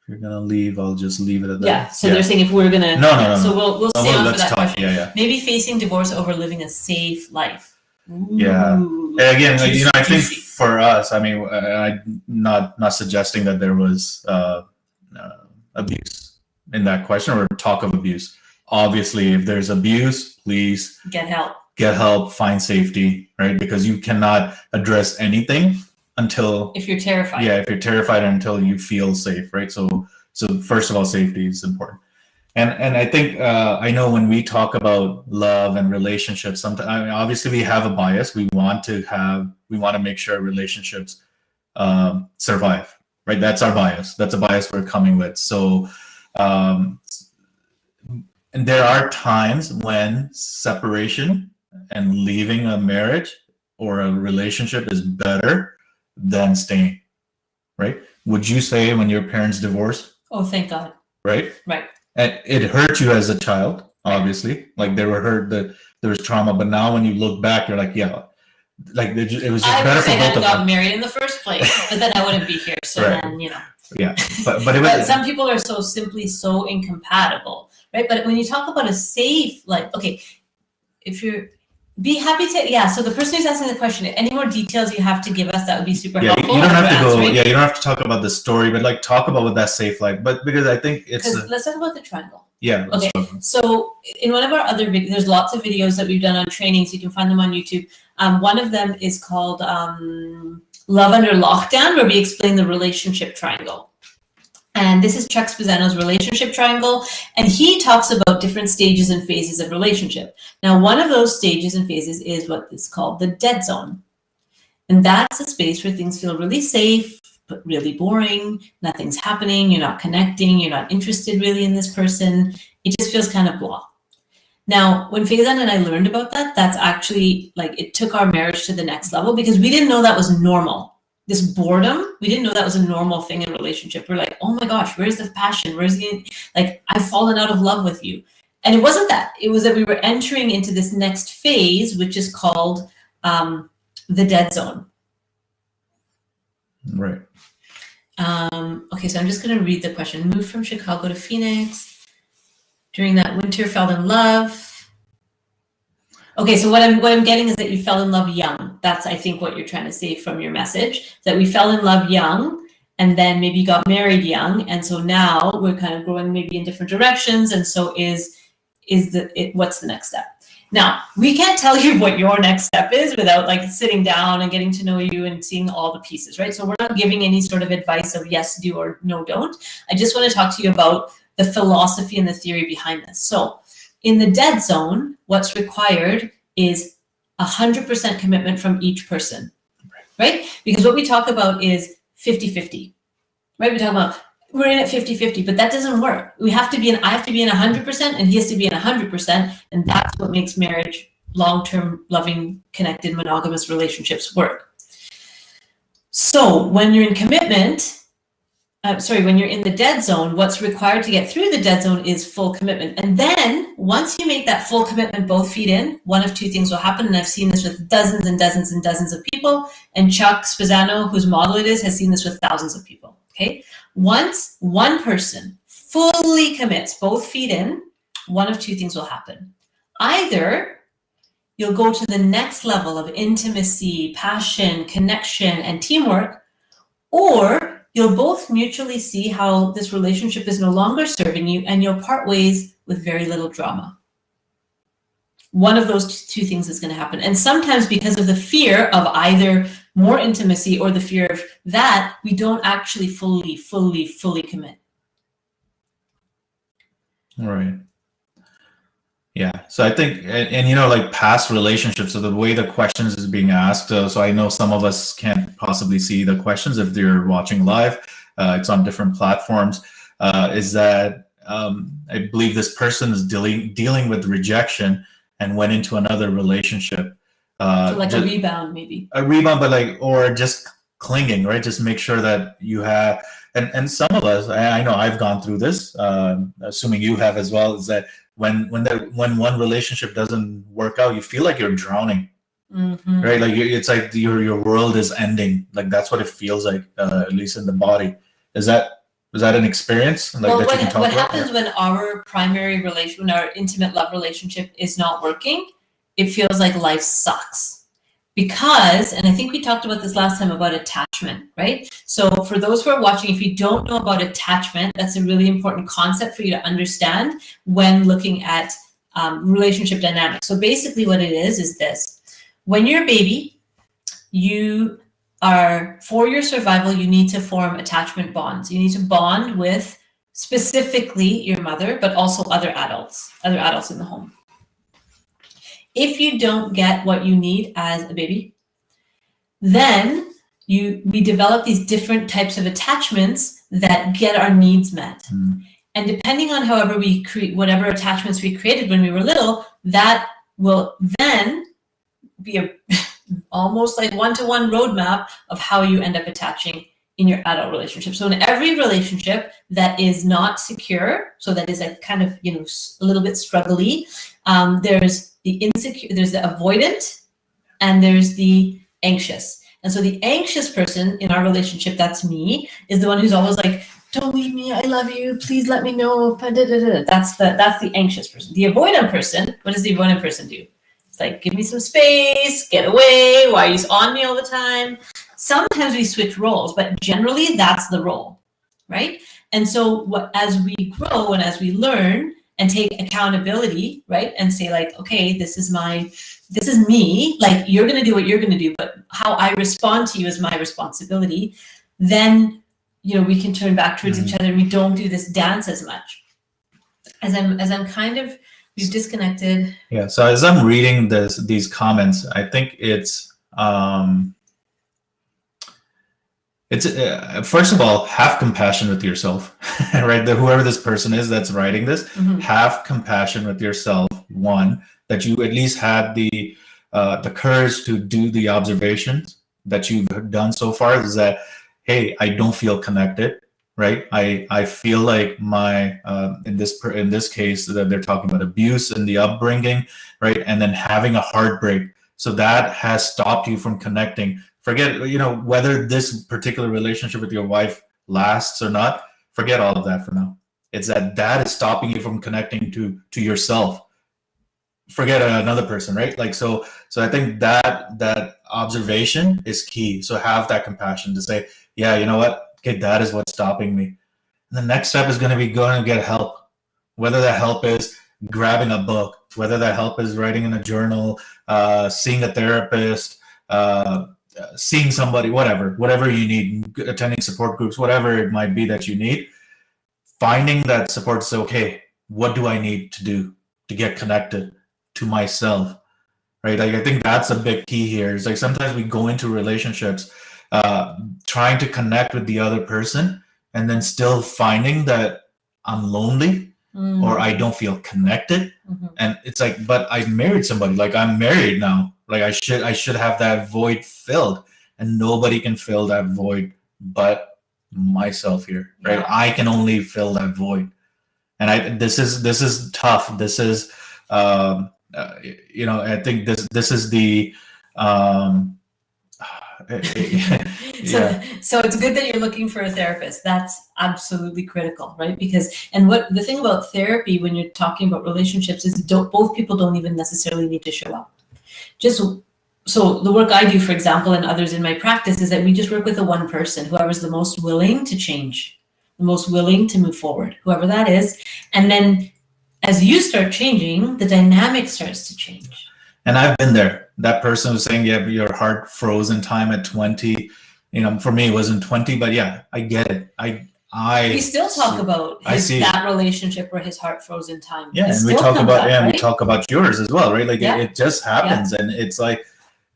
If you're gonna leave, I'll just leave it at that. Yeah. So they're saying if we're gonna. No. So we'll stay on for that talk. question. Yeah. Maybe facing divorce over living a safe life. Ooh, yeah. And again, I think for us, I mean, I'm not suggesting that there was abuse in that question or talk of abuse. Obviously, if there's abuse, please get help. Get help, find safety, right? Because you cannot address anything until if you're terrified. Yeah, if you're terrified until you feel safe, right? So first of all, safety is important. And I think I know when we talk about love and relationships, sometimes obviously we have a bias. We want to make sure relationships survive, right? That's our bias. That's a bias we're coming with. So. And there are times when separation and leaving a marriage or a relationship is better than staying, right? Would you say when your parents divorced? Oh, thank God. Right? Right. And it hurt you as a child, obviously. Like they were hurt, that there was trauma. But now when you look back, you're like, yeah, like it was just better for both of them. I wish I hadn't got married in the first place, but then I wouldn't be here. So right. Then, Yeah, but some people are so incompatible. Right, but when you talk about a safe, like, okay, if you're, be happy to, so the person who's asking the question, any more details you have to give us, that would be super helpful. You don't have to go, you don't have to talk about the story, but like talk about what that safe life, but because I think let's talk about the triangle. Yeah. Okay, so in one of our other videos, there's lots of videos that we've done on training, so you can find them on YouTube. One of them is called Love Under Lockdown, where we explain the relationship triangle. And this is Chuck Spezzano's relationship triangle, and he talks about different stages and phases of relationship. Now, one of those stages and phases is what is called the dead zone. And that's a space where things feel really safe, but really boring. Nothing's happening. You're not connecting. You're not interested really in this person. It just feels kind of blah. Now, when Faizan and I learned about that, that's actually like, it took our marriage to the next level because we didn't know that was normal. This boredom, we didn't know that was a normal thing in a relationship. We're like, oh my gosh, where's the passion? Where's the, like, I've fallen out of love with you. And it wasn't that. It was that we were entering into this next phase, which is called the dead zone. Right. Okay, so I'm just going to read the question. Moved from Chicago to Phoenix. During that winter, fell in love. Okay, so what I'm getting is that you fell in love young. That's, I think, what you're trying to say from your message, that we fell in love young, and then maybe got married young, and so now we're kind of growing maybe in different directions, and so what's the next step? Now, we can't tell you what your next step is without like sitting down and getting to know you and seeing all the pieces, right? So we're not giving any sort of advice of yes, do, or no, don't. I just want to talk to you about the philosophy and the theory behind this. So in the dead zone, what's required is 100% commitment from each person, right? Because what we talk about is 50-50, right? We talk about we're in at 50-50, but that doesn't work. I have to be in 100% and he has to be in 100%. And that's what makes marriage, long-term, loving, connected, monogamous relationships work. So when you're in commitment, when you're in the dead zone, what's required to get through the dead zone is full commitment. And then once you make that full commitment, both feet in, one of two things will happen. And I've seen this with dozens and dozens and dozens of people. And Chuck Spezzano, whose model it is, has seen this with thousands of people. Okay. Once one person fully commits, both feet in, one of two things will happen. Either you'll go to the next level of intimacy, passion, connection, and teamwork, or you'll both mutually see how this relationship is no longer serving you and you'll part ways with very little drama. One of those two things is going to happen. And sometimes because of the fear of either more intimacy or the fear of that, we don't actually fully commit. Right. Yeah. So I think, and you know, like past relationships, so the way the questions is being asked, so I know some of us can't possibly see the questions if they're watching live, it's on different platforms, is that I believe this person is dealing with rejection and went into another relationship. So like a rebound, maybe. A rebound, but like, or just clinging, right? Just make sure that you have, and some of us, I know I've gone through this, assuming you have as well, is that when one relationship doesn't work out, you feel like you're drowning. Mm-hmm. Right, like it's like your world is ending. Like that's what it feels like, at least in the body. Is that an experience? Like, well, that you can talk what about? happens when our primary relation, when our intimate love relationship is not working, it feels like life sucks. Because, and I think we talked about this last time about attachment, right? So for those who are watching, if you don't know about attachment, that's a really important concept for you to understand when looking at relationship dynamics. So basically what it is this. When you're a baby, for your survival, you need to form attachment bonds. You need to bond with specifically your mother, but also other adults in the home. If you don't get what you need as a baby, then we develop these different types of attachments that get our needs met. Mm. And depending on however we create, whatever attachments we created when we were little, that will then be almost like one-to-one roadmap of how you end up attaching in your adult relationship. So in every relationship that is not secure, so that is like kind of, a little bit struggly, there's the insecure, there's the avoidant, and there's the anxious. And so the anxious person in our relationship, that's me, is the one who's always like, don't leave me, I love you, please let me know. That's the anxious person. The avoidant person, what does the avoidant person do? It's like, give me some space, get away, why are you on me all the time? Sometimes we switch roles, but generally that's the role, right? And so as we grow and as we learn and take accountability, right? And say like, okay, this is me, like you're gonna do what you're gonna do, but how I respond to you is my responsibility. Then, we can turn back towards each other and we don't do this dance as much. As I'm kind of, we've disconnected. Yeah. So as I'm reading these comments, I think it's first of all, have compassion with yourself, right? Whoever this person is that's writing this, mm-hmm. Have compassion with yourself. One, that you at least had the courage to do the observations that you've done so far. Is that, hey, I don't feel connected. Right, I feel like my in this case that they're talking about abuse and the upbringing, right, and then having a heartbreak, so that has stopped you from connecting. Forget whether this particular relationship with your wife lasts or not. Forget all of that for now. It's that is stopping you from connecting to yourself. Forget another person, right? Like so I think that observation is key. So have that compassion to say, yeah, you know what? Okay, that is what's stopping me. And the next step is going to get help. Whether that help is grabbing a book, whether that help is writing in a journal, seeing a therapist, seeing somebody, whatever you need, attending support groups, whatever it might be that you need, finding that support is okay. What do I need to do to get connected to myself? Right? Like, I think that's a big key here. It's like sometimes we go into relationships trying to connect with the other person and then still finding that I'm lonely, mm-hmm. or I don't feel connected. Mm-hmm. And it's like, but I married somebody, like I'm married now. Like I should have that void filled, and nobody can fill that void but myself here, right? Yeah. I can only fill that void. And this is tough. This is, I think this is the, So it's good that you're looking for a therapist. That's absolutely critical, right? Because, and what the thing about therapy when you're talking about relationships is both people don't even necessarily need to show up. So the work I do, for example, and others in my practice, is that we just work with the one person, whoever's the most willing to change, the most willing to move forward, whoever that is. And then as you start changing, the dynamic starts to change. And I've been there. That person was saying, yeah, your heart froze in time at 20. For me, it wasn't 20, but yeah, I get it. We still talk about that relationship where his heart froze in time. Yeah, and we talk about right? We talk about yours as well, right? Like it just happens, and it's like,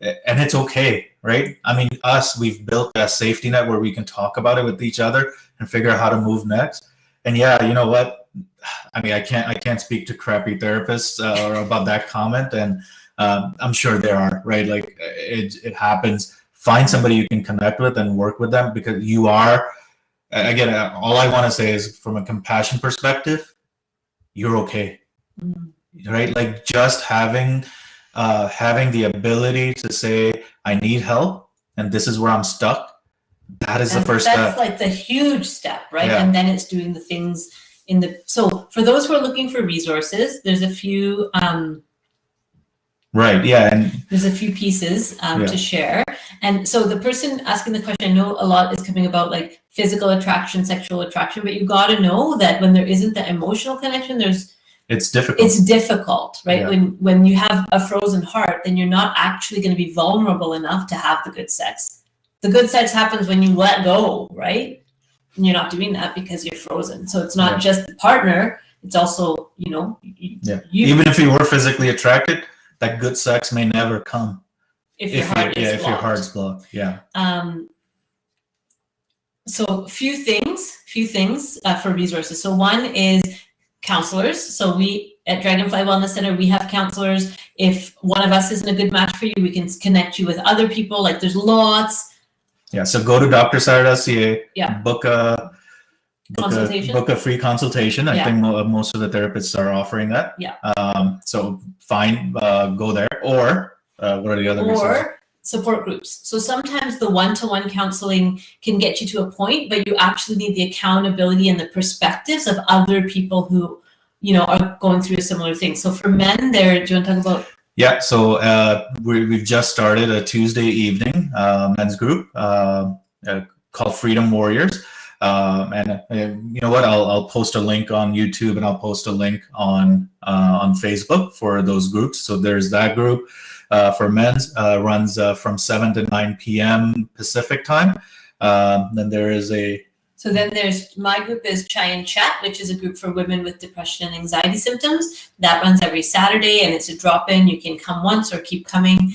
and it's okay, right? I mean, we've built a safety net where we can talk about it with each other, and figure out how to move next. And yeah, you know what? I mean, I can't speak to crappy therapists or about that comment, and I'm sure there are, right? Like it happens. Find somebody you can connect with and work with them, because you are, again, all I want to say is, from a compassion perspective, you're okay, right? Like just having the ability to say, I need help and this is where I'm stuck. That is the first step. That's like the huge step, right? Yeah. And then it's doing the things so for those who are looking for resources, there's a few, right. Yeah. And there's a few pieces to share. And so the person asking the question, I know a lot is coming about like physical attraction, sexual attraction, but you got to know that when there isn't that emotional connection, it's difficult. It's difficult, right? Yeah. When you have a frozen heart, then you're not actually going to be vulnerable enough to have the good sex. The good sex happens when you let go, right? And you're not doing that because you're frozen. So it's not just the partner, it's also, even if you were physically attracted, that good sex may never come. If your heart's blocked. Yeah. So few things for resources. So one is counselors. So we at Dragonfly Wellness Center, we have counselors. If one of us isn't a good match for you, we can connect you with other people. Like there's lots. Yeah. So go to drsaira.ca. Yeah. Book a free consultation. I think most of the therapists are offering that. Yeah. So fine, go there. Or what are the other resources? Or support groups. So sometimes the one-to-one counseling can get you to a point, but you actually need the accountability and the perspectives of other people who, are going through a similar thing. So for men there, do you want to talk about? Yeah, so we've just started a Tuesday evening men's group called Freedom Warriors. And you know what? I'll post a link on YouTube and I'll post a link on Facebook for those groups. So there's that group for men's runs from 7 to 9 p.m. Pacific time. Then there's my group is Chai and Chat, which is a group for women with depression and anxiety symptoms. That runs every Saturday and it's a drop-in. You can come once or keep coming.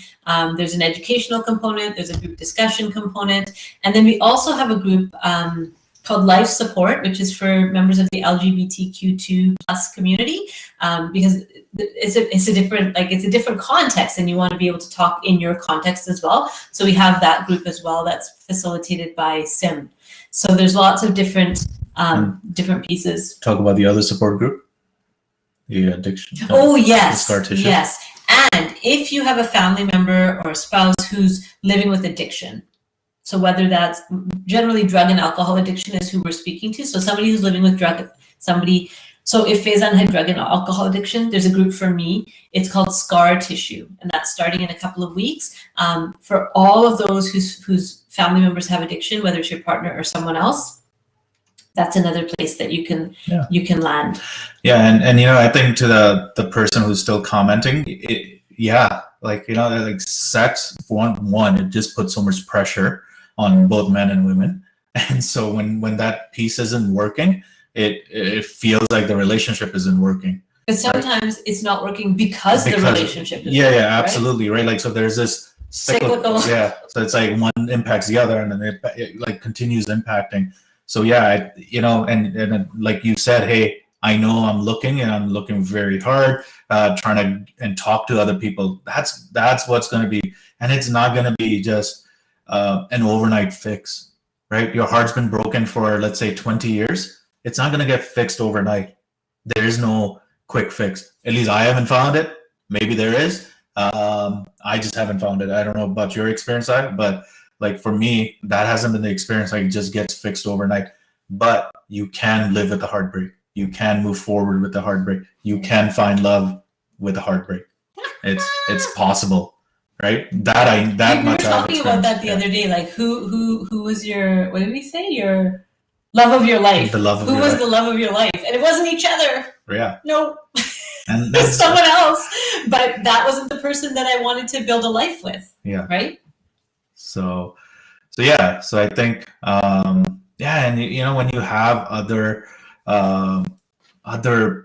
There's an educational component. There's a group discussion component. And then we also have a group called Life Support, which is for members of the LGBTQ2+ community, because it's a different context, and you want to be able to talk in your context as well. So we have that group as well that's facilitated by SIM. So there's lots of different pieces. Talk about the other support group, the addiction. Oh yes, the scar tissue. Yes. And if you have a family member or a spouse who's living with addiction, so whether that's generally drug and alcohol addiction is who we're speaking to. So somebody who's living with so if Faizan had drug and alcohol addiction, there's a group for me. It's called Scar Tissue, and that's starting in a couple of weeks. For all of those whose family members have addiction, whether it's your partner or someone else, that's another place that you can land. Yeah, and I think to the person who's still commenting, like sex, one, it just puts so much pressure on both men and women, and so when that piece isn't working, it feels like the relationship isn't working. But sometimes it's not working because the relationship is working, absolutely, right? Like, so there's this cyclical. Yeah, so it's like one impacts the other, and then it like continues impacting. So and like you said, hey, I know I'm looking very hard, trying to talk to other people. That's what's going to be, and it's not going to be just an overnight fix, right? Your heart's been broken for, let's say, 20 years. It's not going to get fixed overnight. There is no quick fix. At least I haven't found it. Maybe there is. I just haven't found it. I don't know about your experience, but like for me, that hasn't been the experience. Like it just gets fixed overnight. But you can live with the heartbreak. You can move forward with the heartbreak. You can find love with the heartbreak. It's possible, right? We were talking about that the other day. Like who was your, what did we say? Your love of your life. The love of Who your was life. The love of your life? And it wasn't each other. Yeah. No. And it's someone else. But that wasn't the person that I wanted to build a life with. Yeah. Right? So I think and when you have other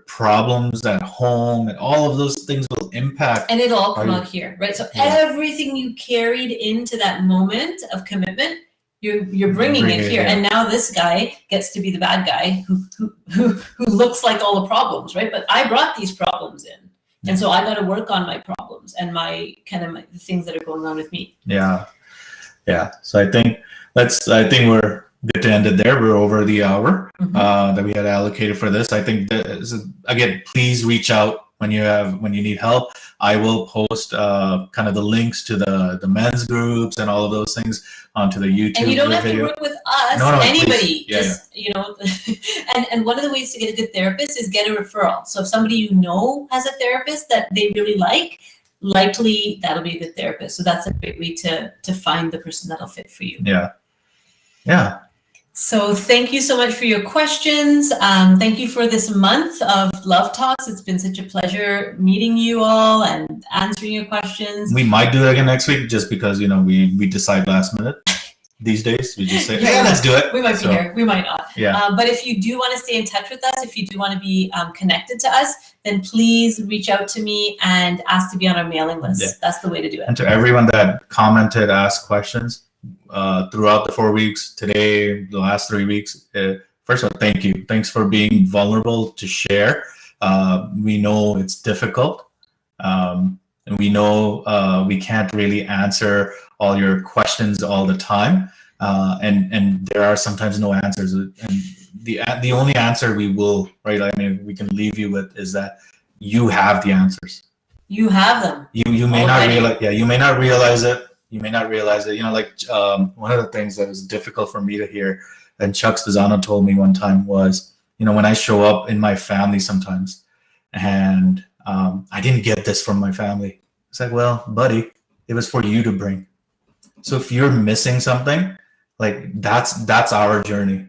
problems at home, and all of those things will impact. And it'll all come out here, right? So everything you carried into that moment of commitment You're bringing it here, and now this guy gets to be the bad guy who looks like all the problems, right? But I brought these problems in, and so I got to work on my problems and my the things that are going on with me. Yeah. So I think we're good to end it there. We're over the hour that we had allocated for this. I think again, please reach out when you need help. I will post kind of the links to the men's groups and all of those things onto the YouTube. And you don't have to work with us. No, anybody. Yeah, just you know, and one of the ways to get a good therapist is get a referral. So if somebody you know has a therapist that they really like, likely that'll be a good therapist. So that's a great way to find the person that'll fit for you. Yeah. So thank you so much for your questions. Thank you for this month of Love Talks. It's been such a pleasure meeting you all and answering your questions. We might do it again next week just because, we decide last minute. These days, we just say, yeah, let's do it. We might be here. We might not. Yeah. But if you do want to stay in touch with us, if you do want to be connected to us, then please reach out to me and ask to be on our mailing list. Yeah. That's the way to do it. And to everyone that commented, asked questions throughout the 4 weeks, today, the last 3 weeks, first of all, thank you. Thanks for being vulnerable to share. We know it's difficult. And we know we can't really answer all your questions all the time, and there are sometimes no answers. And the only answer we will, right? I mean, we can leave you with is that you have the answers. You have them. You may not realize. Yeah, you may not realize it. You may not realize it. One of the things that is difficult for me to hear, and Chuck Stazano told me one time was, when I show up in my family sometimes, and I didn't get this from my family. It's like, well, buddy, it was for you to bring. So if you're missing something, like that's our journey.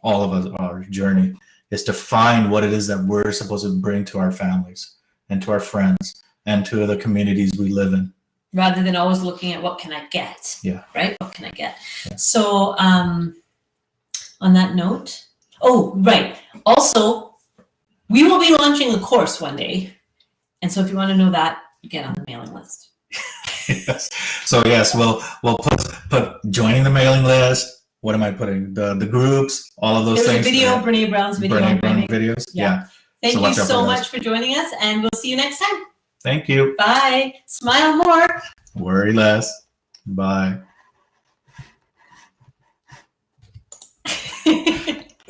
All of us, our journey is to find what it is that we're supposed to bring to our families and to our friends and to the communities we live in. Rather than always looking at what can I get? Yeah. Right? What can I get? Yeah. So on that note, right. Also, we will be launching a course one day. And so if you want to know that, get on the mailing list. Yes. So yes, we'll put joining the mailing list. What am I putting? The groups, all of those things. There's a video, Brene Brown's video. Brene Brown videos. Yeah. Thank you so much for joining us, and we'll see you next time. Thank you. Bye. Smile more. Worry less. Bye.